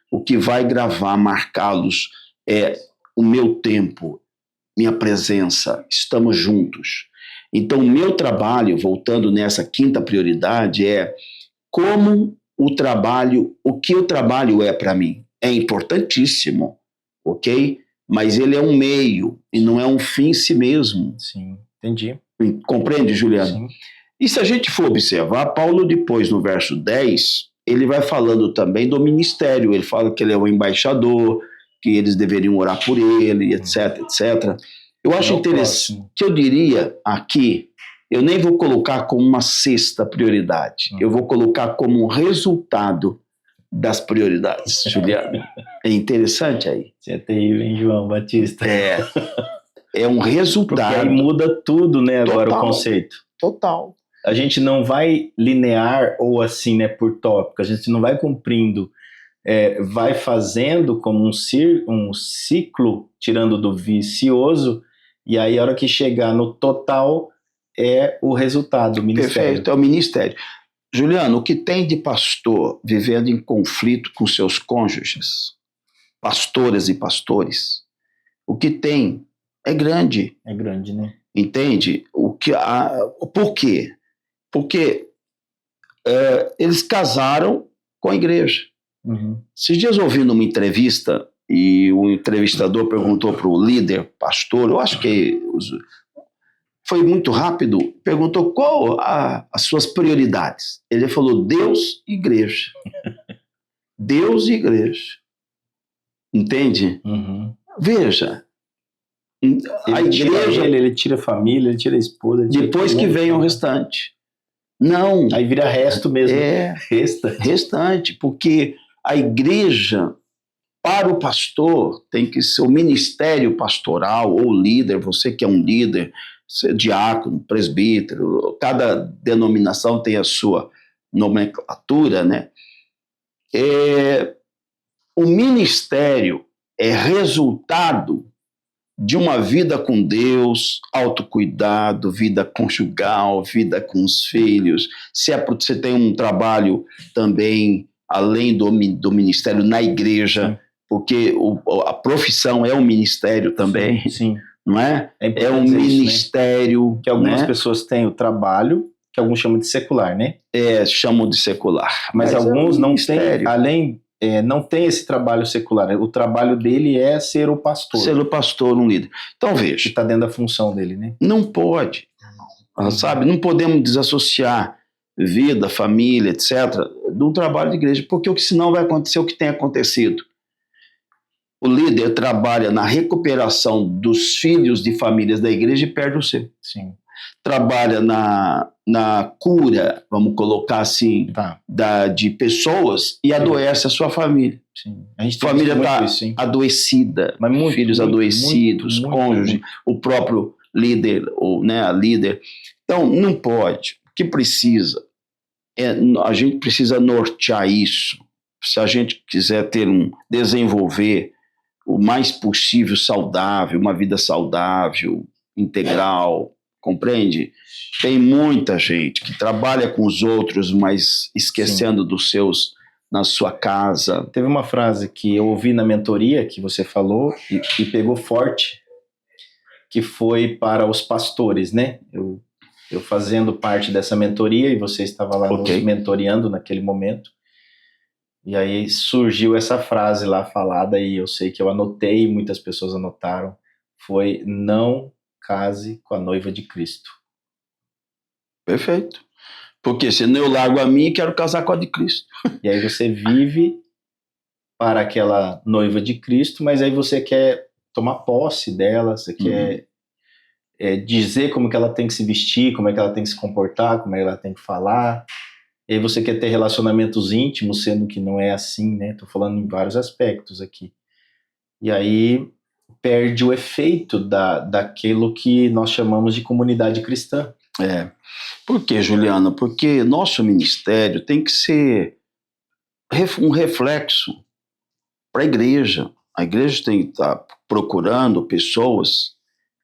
Speaker 2: O que vai gravar, marcá-los, é o meu tempo, minha presença, estamos juntos. Então, o meu trabalho, voltando nessa quinta prioridade, é como o que o trabalho é para mim. É importantíssimo, ok? Mas ele é um meio e não é um fim em si mesmo.
Speaker 1: Sim, entendi.
Speaker 2: Compreende, Juliano?
Speaker 1: Sim.
Speaker 2: E se a gente for observar, Paulo depois, no verso 10, ele vai falando também do ministério. Ele fala que ele é o embaixador, que eles deveriam orar por ele, etc, etc. Eu acho interessante, que eu diria aqui, eu nem vou colocar como uma sexta prioridade. Eu vou colocar como um resultado das prioridades, Juliano. É interessante aí.
Speaker 1: Você é terrível, hein, João Batista?
Speaker 2: É um resultado.
Speaker 1: Porque aí muda tudo, né, agora o conceito.
Speaker 2: Total.
Speaker 1: A gente não vai linear ou assim, né, por tópico. A gente não vai cumprindo, vai fazendo como um ciclo, tirando do vicioso, e aí a hora que chegar no total é o resultado, o ministério.
Speaker 2: Perfeito, é o ministério. Juliano, o que tem de pastor vivendo em conflito com seus cônjuges, pastoras e pastores, o que tem é grande.
Speaker 1: É grande, né?
Speaker 2: Entende? Por quê? Porque eles casaram com a igreja.
Speaker 1: Uhum.
Speaker 2: Esses dias eu ouvi numa entrevista e o entrevistador perguntou para o líder, pastor, eu acho que foi muito rápido, perguntou qual as suas prioridades. Ele falou Deus e igreja. Deus e igreja. Entende?
Speaker 1: Uhum.
Speaker 2: Veja, a
Speaker 1: igreja... Ele tira a família, ele tira a esposa...
Speaker 2: Depois que vem o restante. Não.
Speaker 1: Aí vira resto mesmo.
Speaker 2: Restante, porque a igreja, para o pastor, tem que ser o ministério pastoral ou líder, você que é um líder, diácono, presbítero, cada denominação tem a sua nomenclatura, né? O ministério é resultado de uma vida com Deus, autocuidado, vida conjugal, vida com os filhos. Se você tem um trabalho também além do ministério na igreja, porque a profissão é um ministério também,
Speaker 1: sim.
Speaker 2: Não é? É um ministério.
Speaker 1: Isso, né? Que algumas pessoas têm o trabalho, que alguns chamam de secular, né?
Speaker 2: Chamam de secular.
Speaker 1: Mas alguns não têm, além... não tem esse trabalho secular. O trabalho dele é ser o pastor.
Speaker 2: Ser o pastor, um líder. Então, veja.
Speaker 1: Que está dentro da função dele, né?
Speaker 2: Não pode. Sabe? Não podemos desassociar vida, família, etc., do trabalho de igreja, porque senão vai acontecer o que tem acontecido. O líder trabalha na recuperação dos filhos de famílias da igreja e perde o seu.
Speaker 1: Sim.
Speaker 2: Trabalha na cura, vamos colocar assim, de pessoas e adoece a sua família.
Speaker 1: Sim. A gente
Speaker 2: família está adoecida, filhos adoecidos, cônjuge, o próprio líder, ou, né, a líder. Então, não pode. O que precisa? A gente precisa nortear isso. Se a gente quiser desenvolver o mais possível saudável, uma vida saudável, integral, compreende? Tem muita gente que trabalha com os outros, mas esquecendo dos seus na sua casa.
Speaker 1: Teve uma frase que eu ouvi na mentoria que você falou e pegou forte, que foi para os pastores, né? Eu fazendo parte dessa mentoria e você estava lá nos mentoreando naquele momento. E aí surgiu essa frase lá falada e eu sei que eu anotei, muitas pessoas anotaram, foi: não case com a noiva de Cristo.
Speaker 2: Perfeito. Porque senão eu largo a minha e quero casar com a de Cristo.
Speaker 1: E aí você vive para aquela noiva de Cristo, mas aí você quer tomar posse dela, você quer dizer como que ela tem que se vestir, como é que ela tem que se comportar, como é que ela tem que falar. E aí você quer ter relacionamentos íntimos, sendo que não é assim, né? Tô falando em vários aspectos aqui. E aí perde o efeito daquilo que nós chamamos de comunidade cristã.
Speaker 2: Por quê, Juliana? Porque nosso ministério tem que ser um reflexo para a igreja. A igreja tem que estar procurando pessoas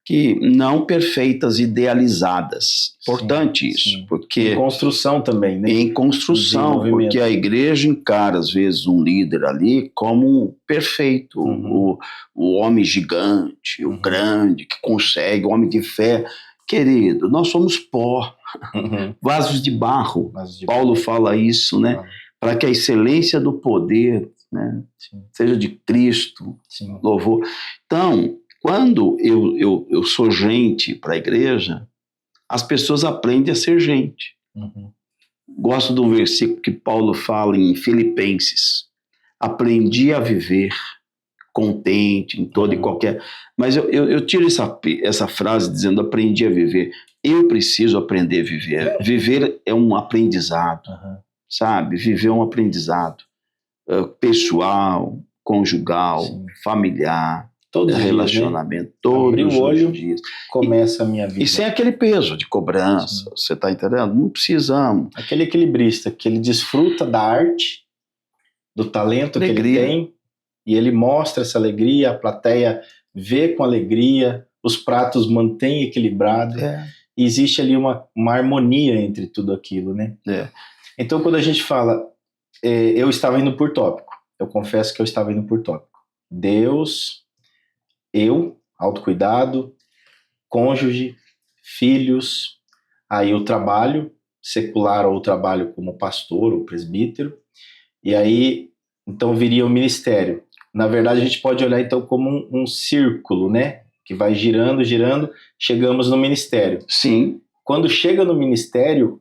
Speaker 2: que não perfeitas, idealizadas. Importante isso, porque...
Speaker 1: Em construção também, né?
Speaker 2: Em construção, porque a igreja encara, às vezes, um líder ali como perfeito, o homem gigante, o grande, que consegue, o homem de fé. Querido, nós somos pó, vasos de barro. Paulo fala isso, né? Para que a excelência do poder, né, seja de Cristo, louvor. Então, quando eu sou gente para a igreja, as pessoas aprendem a ser gente. Gosto de um versículo que Paulo fala em Filipenses. Aprendi a viver contente em todo e qualquer... Mas eu tiro essa frase dizendo aprendi a viver. eu preciso aprender a viver. Viver é um aprendizado, sabe? Viver é um aprendizado pessoal, conjugal,
Speaker 1: Sim.
Speaker 2: familiar,
Speaker 1: Todos os
Speaker 2: relacionamento,
Speaker 1: dias, né? Abrir
Speaker 2: todos
Speaker 1: o olho,
Speaker 2: os dias.
Speaker 1: começa a minha vida.
Speaker 2: E sem aquele peso de cobrança,
Speaker 1: Sim.
Speaker 2: você está entendendo? Não precisamos.
Speaker 1: Aquele equilibrista que ele desfruta da arte, do talento que ele tem, e ele mostra essa alegria, a plateia vê com alegria, os pratos mantêm equilibrado, e existe ali uma harmonia entre tudo aquilo, né? Então, quando a gente fala, eu estava indo por tópico, eu confesso que eu estava indo por tópico. Deus, eu, autocuidado, cônjuge, filhos, aí o trabalho secular ou o trabalho como pastor ou presbítero, e aí, então viria o ministério. Na verdade, a gente pode olhar então como um círculo, né? Que vai girando, girando, chegamos no ministério.
Speaker 2: Sim.
Speaker 1: Quando chega no ministério,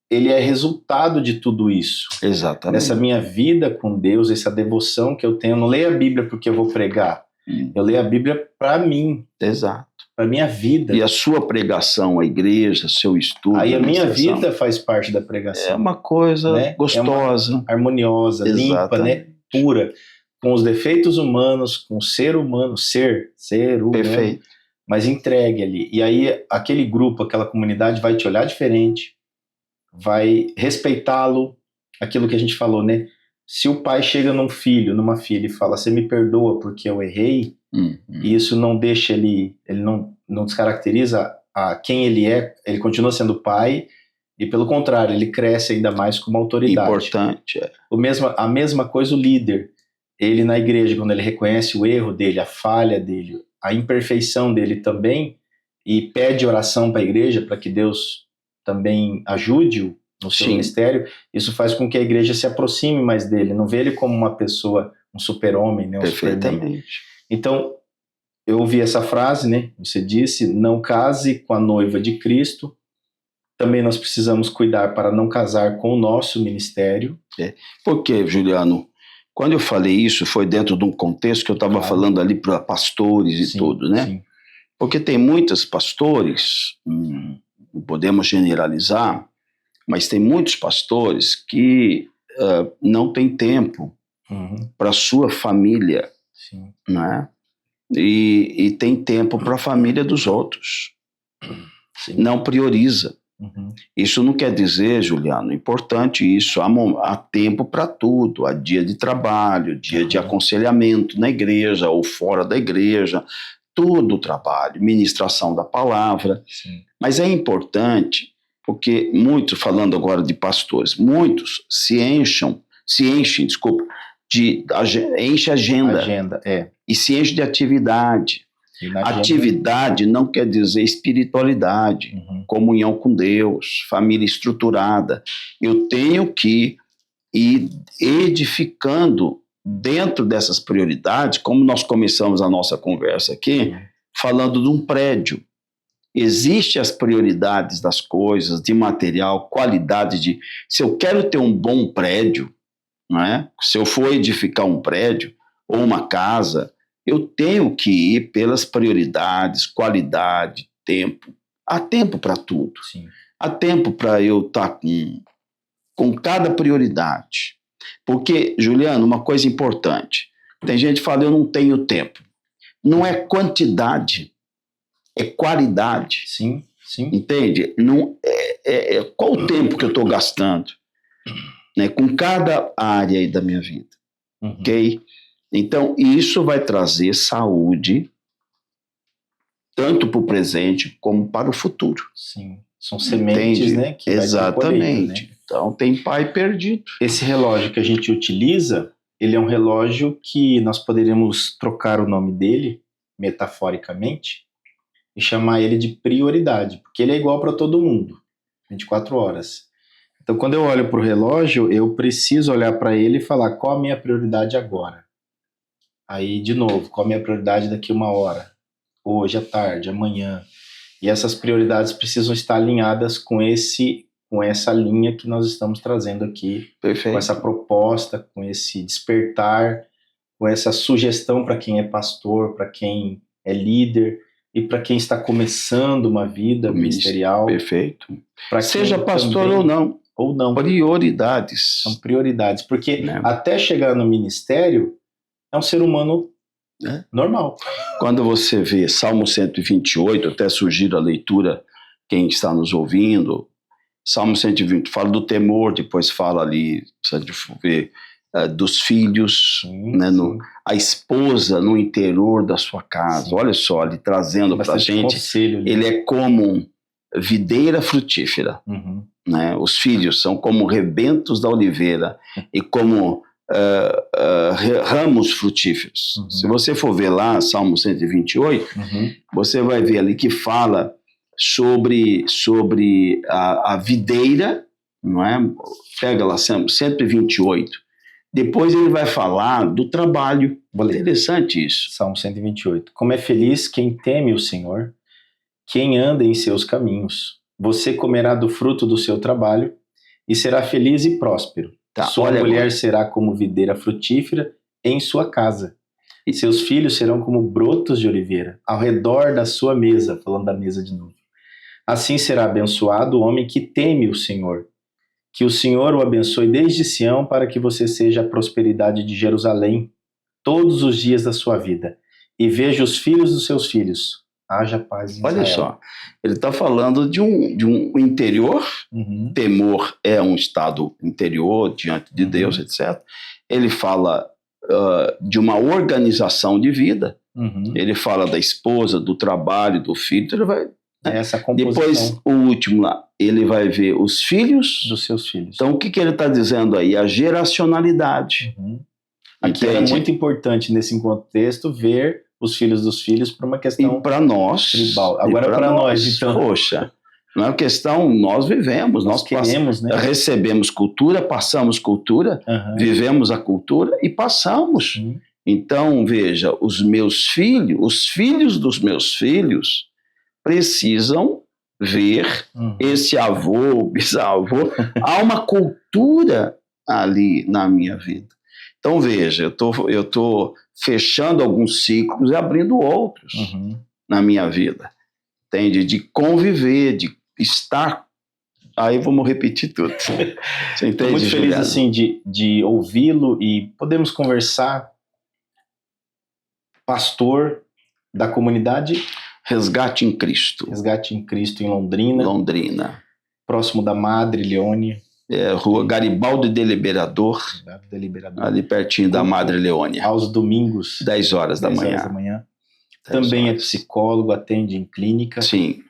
Speaker 1: ele é resultado de tudo isso.
Speaker 2: Exatamente.
Speaker 1: Nessa minha vida com Deus, essa devoção que eu tenho. Eu não leio a Bíblia porque eu vou pregar. Eu leio a Bíblia para mim.
Speaker 2: Exato.
Speaker 1: Para minha vida.
Speaker 2: E a sua pregação, a igreja, seu estudo.
Speaker 1: Aí a minha vida faz parte da pregação.
Speaker 2: É uma coisa, né, gostosa.
Speaker 1: É uma harmoniosa, limpa, né? Pura. Com os defeitos humanos, com o ser humano, ser humano.
Speaker 2: Perfeito.
Speaker 1: Mas entregue ali. E aí aquele grupo, aquela comunidade vai te olhar diferente, vai respeitá-lo, aquilo que a gente falou, né? Se o pai chega num filho, numa filha e fala, você me perdoa porque eu errei, e isso não deixa ele não descaracteriza a quem ele é, ele continua sendo pai, e pelo contrário, ele cresce ainda mais como autoridade.
Speaker 2: Importante,
Speaker 1: A mesma coisa o líder, ele na igreja, quando ele reconhece o erro dele, a falha dele, a imperfeição dele também, e pede oração para a igreja, para que Deus também ajude-o no seu ministério, isso faz com que a igreja se aproxime mais dele, não vê ele como uma pessoa, um super-homem, né, um
Speaker 2: Perfeitamente.
Speaker 1: Então, eu ouvi essa frase, né, você disse, não case com a noiva de Cristo, também nós precisamos cuidar para não casar com o nosso ministério.
Speaker 2: Porque, Juliano, quando eu falei isso, foi dentro de um contexto que eu estava falando ali para pastores e tudo, né?
Speaker 1: Sim.
Speaker 2: Porque tem muitos pastores, não podemos generalizar, mas tem muitos pastores que não têm tempo para a sua família, né? E tem tempo para a família dos outros. Não prioriza. Isso não quer dizer, Juliano, importante isso, há tempo para tudo, há dia de trabalho, dia de aconselhamento na igreja ou fora da igreja, tudo trabalho, ministração da palavra. Mas é importante, porque muitos, falando agora de pastores, muitos enchem agenda. E se enche de atividade. Atividade não quer dizer espiritualidade, comunhão com Deus, família estruturada. Eu tenho que ir edificando dentro dessas prioridades, como nós começamos a nossa conversa aqui, falando de um prédio. Existem as prioridades das coisas, de material, qualidade de... Se eu quero ter um bom prédio, não é? Se eu for edificar um prédio ou uma casa, eu tenho que ir pelas prioridades, qualidade, tempo. Há tempo para tudo. Há tempo para eu estar com cada prioridade. Porque, Juliano, uma coisa importante. Tem gente que fala, eu não tenho tempo. Não é quantidade, é qualidade. Entende? Não qual o tempo que eu estou gastando, né, com cada área aí da minha vida. Ok? Então, isso vai trazer saúde tanto para o presente como para o futuro.
Speaker 1: São sementes, né? Que
Speaker 2: exatamente.
Speaker 1: Vai ter colheita, né?
Speaker 2: Então, tem pai perdido.
Speaker 1: Esse relógio que a gente utiliza, ele é um relógio que nós poderíamos trocar o nome dele, metaforicamente, e chamar ele de prioridade, porque ele é igual para todo mundo, 24 horas. Então, quando eu olho para o relógio, eu preciso olhar para ele e falar qual a minha prioridade agora. Aí, de novo, qual a minha prioridade daqui 1 hora? Hoje, à tarde, amanhã. E essas prioridades precisam estar alinhadas com essa linha que nós estamos trazendo aqui.
Speaker 2: Perfeito.
Speaker 1: Com essa proposta, com esse despertar, com essa sugestão para quem é pastor, para quem é líder, e para quem está começando uma vida ministerial.
Speaker 2: Perfeito.
Speaker 1: Pra
Speaker 2: Seja
Speaker 1: quem
Speaker 2: pastor
Speaker 1: também,
Speaker 2: ou não.
Speaker 1: são
Speaker 2: Prioridades.
Speaker 1: prioridades, porque
Speaker 2: Né?
Speaker 1: até chegar no ministério é um ser humano normal.
Speaker 2: Quando você vê Salmo 128, até sugiro a leitura, quem está nos ouvindo, Salmo 120 fala do temor, depois fala ali, precisa de ver, dos filhos,
Speaker 1: Sim,
Speaker 2: né,
Speaker 1: sim.
Speaker 2: a esposa no interior da sua casa.
Speaker 1: Sim.
Speaker 2: Olha só, ele trazendo para a
Speaker 1: Bastante
Speaker 2: gente,
Speaker 1: conselho ali.
Speaker 2: ele é como videira frutífera.
Speaker 1: Uhum.
Speaker 2: Né? Os filhos são como rebentos da oliveira e como ramos frutíferos.
Speaker 1: Uhum.
Speaker 2: Se você for ver lá, Salmo 128, você vai ver ali que fala sobre a videira, não é? Pega lá, 128. Depois ele vai falar do trabalho. Interessante isso.
Speaker 1: Salmo 128. Como é feliz quem teme o Senhor, quem anda em seus caminhos. Você comerá do fruto do seu trabalho e será feliz e próspero.
Speaker 2: Tá,
Speaker 1: Sua mulher será como videira frutífera em sua casa. E seus filhos serão como brotos de oliveira ao redor da sua mesa, falando da mesa de novo. Assim será abençoado o homem que teme o Senhor. Que o Senhor o abençoe desde Sião para que você seja a prosperidade de Jerusalém todos os dias da sua vida. E veja os filhos dos seus filhos. Haja paz em Israel.
Speaker 2: Olha só, ele está falando de um interior, temor é um estado interior diante de Deus, etc. Ele fala de uma organização de vida, ele fala da esposa, do trabalho, do filho, então ele vai...
Speaker 1: Essa composição.
Speaker 2: Depois, o último lá, ele vai ver os filhos
Speaker 1: dos seus filhos.
Speaker 2: Então, o que ele está dizendo aí? A geracionalidade.
Speaker 1: Aqui é muito importante, nesse contexto, ver os filhos dos filhos para uma questão
Speaker 2: para nós,
Speaker 1: tribal. Agora para nós, então.
Speaker 2: Poxa, não é uma questão, nós vivemos, nós
Speaker 1: queremos, né?
Speaker 2: Recebemos cultura, passamos cultura, vivemos a cultura e passamos. Então, veja, os meus filhos, os filhos dos meus filhos precisam ver esse avô, bisavô. Há uma cultura ali na minha vida. Então, veja, eu tô fechando alguns ciclos e abrindo outros na minha vida. Entende? De conviver, de estar... Aí vamos repetir tudo. Você entende,
Speaker 1: Estou muito feliz assim, de ouvi-lo e podemos conversar. Pastor da comunidade
Speaker 2: Resgate em Cristo.
Speaker 1: Resgate em Cristo em Londrina. Próximo da Madre Leone.
Speaker 2: Rua Garibaldi Deliberador. Ali pertinho da Madre Leone.
Speaker 1: Aos domingos.
Speaker 2: 10 horas da manhã.
Speaker 1: Também é psicólogo, atende em clínica.
Speaker 2: Sim.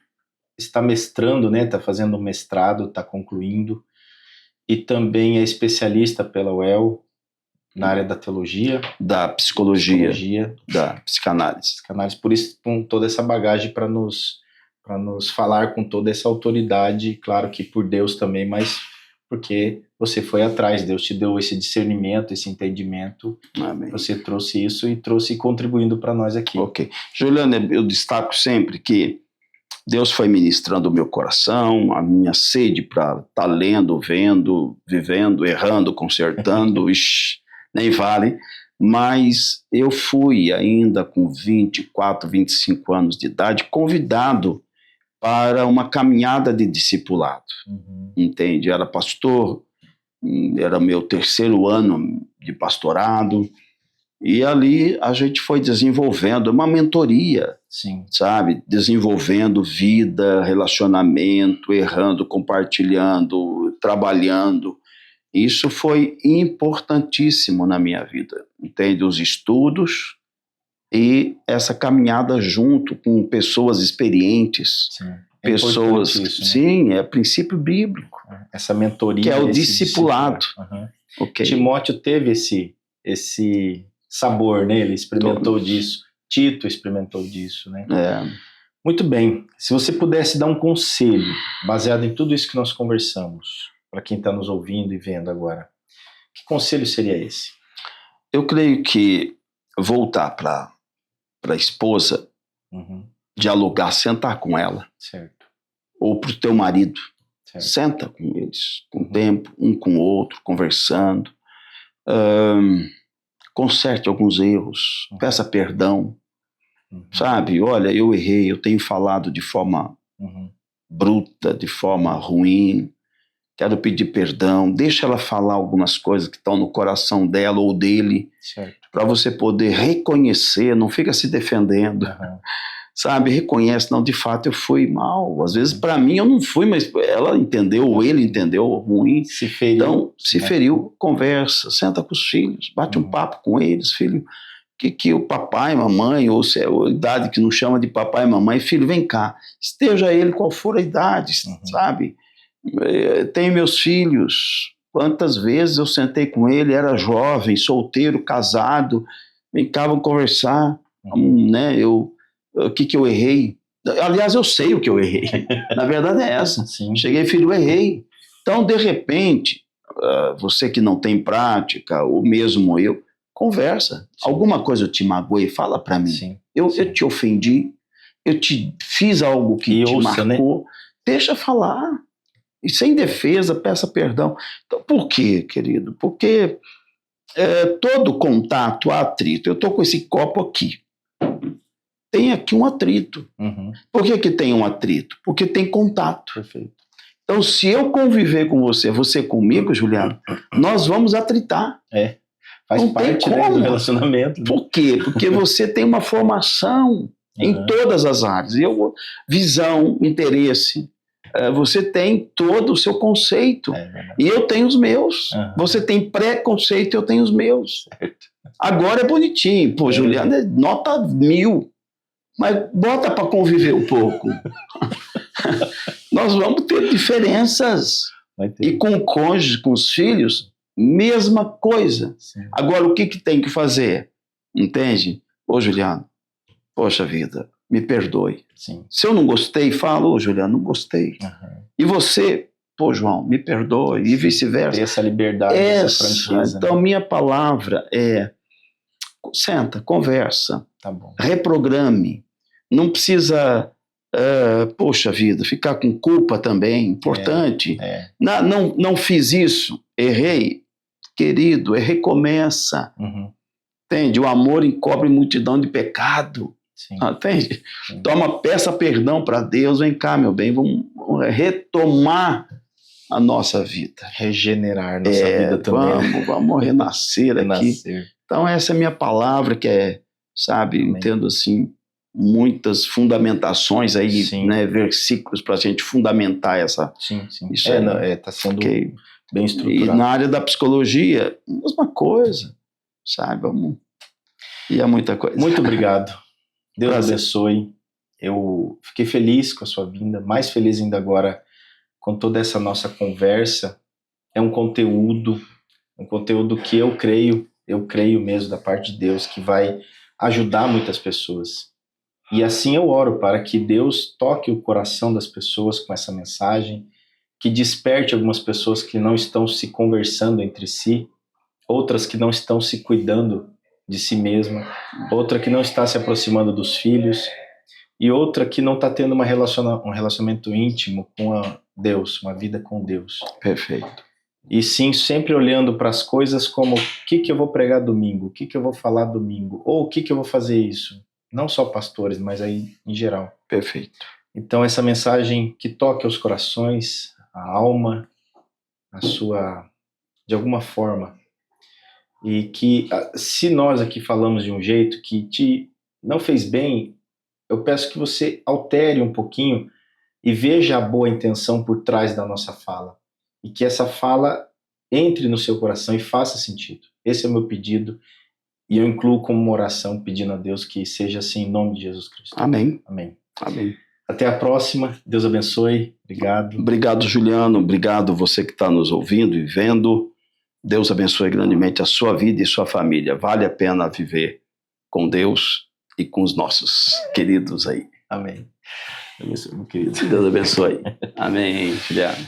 Speaker 1: Está mestrando, né? Está fazendo um mestrado, está concluindo. E também é especialista pela UEL na área da teologia,
Speaker 2: da psicologia, da psicanálise.
Speaker 1: Por isso, com toda essa bagagem para nos falar com toda essa autoridade, claro que por Deus também, mas porque você foi atrás, Deus te deu esse discernimento, esse entendimento.
Speaker 2: Amém.
Speaker 1: Você trouxe isso e trouxe contribuindo para nós aqui.
Speaker 2: Ok. Juliana, eu destaco sempre que Deus foi ministrando o meu coração, a minha sede para estar lendo, vendo, vivendo, errando, consertando, nem vale, mas eu fui ainda com 24, 25 anos de idade convidado para uma caminhada de discipulado, entende? Era pastor, era meu 3º ano de pastorado, e ali a gente foi desenvolvendo uma mentoria, sabe? Desenvolvendo vida, relacionamento, errando, compartilhando, trabalhando. Isso foi importantíssimo na minha vida, entende? Os estudos e essa caminhada junto com pessoas experientes, pessoas...
Speaker 1: Isso, né?
Speaker 2: Sim, é princípio bíblico.
Speaker 1: Essa mentoria.
Speaker 2: Que é o discipulado. Okay.
Speaker 1: Timóteo teve esse sabor, né? Ele experimentou disso. Tito experimentou disso, né? Muito bem. Se você pudesse dar um conselho, baseado em tudo isso que nós conversamos, para quem está nos ouvindo e vendo agora, que conselho seria esse?
Speaker 2: Eu creio que voltar para a esposa, dialogar, sentar com ela,
Speaker 1: certo.
Speaker 2: Ou para o teu marido,
Speaker 1: certo.
Speaker 2: Senta com eles, com tempo, um com o outro, conversando, conserte alguns erros, peça perdão, Sabe, olha, eu errei, eu tenho falado de forma bruta, de forma ruim, quero pedir perdão, deixa ela falar algumas coisas que estão no coração dela ou dele, para você poder reconhecer, não fica se defendendo, sabe, reconhece, não, de fato eu fui mal, às vezes para mim eu não fui, mas ela entendeu, ou ele entendeu, ruim,
Speaker 1: se feriu,
Speaker 2: então se feriu, conversa, senta com os filhos, bate um papo com eles, filho, que o papai, mamãe, ou se é a idade que não chama de papai e mamãe, filho, vem cá, esteja ele qual for a idade, sabe? Tenho meus filhos, quantas vezes eu sentei com ele, era jovem, solteiro, casado, vem cá, vamos conversar, né? O que eu errei? Aliás, eu sei o que eu errei, na verdade é essa. Cheguei, filho, eu errei. Então, de repente, você que não tem prática, ou mesmo eu, conversa. Alguma coisa eu te magoei, fala para mim. Eu te ofendi, eu te fiz algo que te marcou, né? Deixa falar. E sem defesa, peça perdão. Então, por quê, querido? Porque todo contato há atrito. Eu estou com esse copo aqui. Tem aqui um atrito. Por que tem um atrito? Porque tem contato.
Speaker 1: Perfeito.
Speaker 2: Então, se eu conviver com você comigo, Juliano, nós vamos atritar.
Speaker 1: Faz parte do relacionamento.
Speaker 2: Por quê? Porque você tem uma formação em todas as áreas. Visão, interesse. Você tem todo o seu conceito. E eu tenho os meus. Você tem preconceito, eu tenho os meus. Agora é bonitinho. Pô, Juliano, é nota 1000. Mas bota para conviver um pouco. Nós vamos ter diferenças. E com o cônjuge, com os filhos, mesma coisa. Agora, o que tem que fazer? Entende? Ô, Juliano, poxa vida, me perdoe. Se eu não gostei, fala, ô, Juliano, não gostei. E você, pô, João, me perdoe, e vice-versa.
Speaker 1: Ter essa liberdade, essa franqueza.
Speaker 2: Então, minha palavra é, senta, conversa, reprograme. Não precisa, poxa vida, ficar com culpa também, importante. Não fiz isso, errei. Querido, recomeça. Entende? O amor encobre multidão de pecado. Entende? Toma, peça perdão para Deus. Vem cá, meu bem, vamos retomar a nossa vida.
Speaker 1: Regenerar nossa vida também.
Speaker 2: Vamos renascer aqui. Então, essa é a minha palavra, que é, sabe, entendo assim, muitas fundamentações aí, né, versículos para a gente fundamentar essa. Isso
Speaker 1: está sendo bem estruturado.
Speaker 2: E na área da psicologia, mesma coisa, sabe? E há muita coisa.
Speaker 1: Muito obrigado. Deus abençoe. Eu fiquei feliz com a sua vinda, mais feliz ainda agora com toda essa nossa conversa. É um conteúdo que eu creio mesmo da parte de Deus, que vai ajudar muitas pessoas. E assim eu oro para que Deus toque o coração das pessoas com essa mensagem, que desperte algumas pessoas que não estão se conversando entre si, outras que não estão se cuidando de si mesma, outra que não está se aproximando dos filhos, e outra que não está tendo um relacionamento íntimo com Deus, uma vida com Deus.
Speaker 2: Perfeito.
Speaker 1: E sim, sempre olhando para as coisas como o que eu vou pregar domingo, o que eu vou falar domingo, ou o que eu vou fazer isso. Não só pastores, mas aí em geral.
Speaker 2: Perfeito.
Speaker 1: Então essa mensagem que toque os corações, a alma, de alguma forma, e que se nós aqui falamos de um jeito que te não fez bem, eu peço que você altere um pouquinho e veja a boa intenção por trás da nossa fala, e que essa fala entre no seu coração e faça sentido. Esse é o meu pedido, e eu incluo como uma oração pedindo a Deus que seja assim em nome de Jesus Cristo.
Speaker 2: Amém.
Speaker 1: Amém.
Speaker 2: Amém.
Speaker 1: Até a próxima. Deus abençoe. Obrigado.
Speaker 2: Obrigado, Juliano. Obrigado você que está nos ouvindo e vendo. Deus abençoe grandemente a sua vida e sua família. Vale a pena viver com Deus e com os nossos queridos aí.
Speaker 1: Amém. Deus abençoe, meu querido.
Speaker 2: Deus abençoe. Amém, Juliano.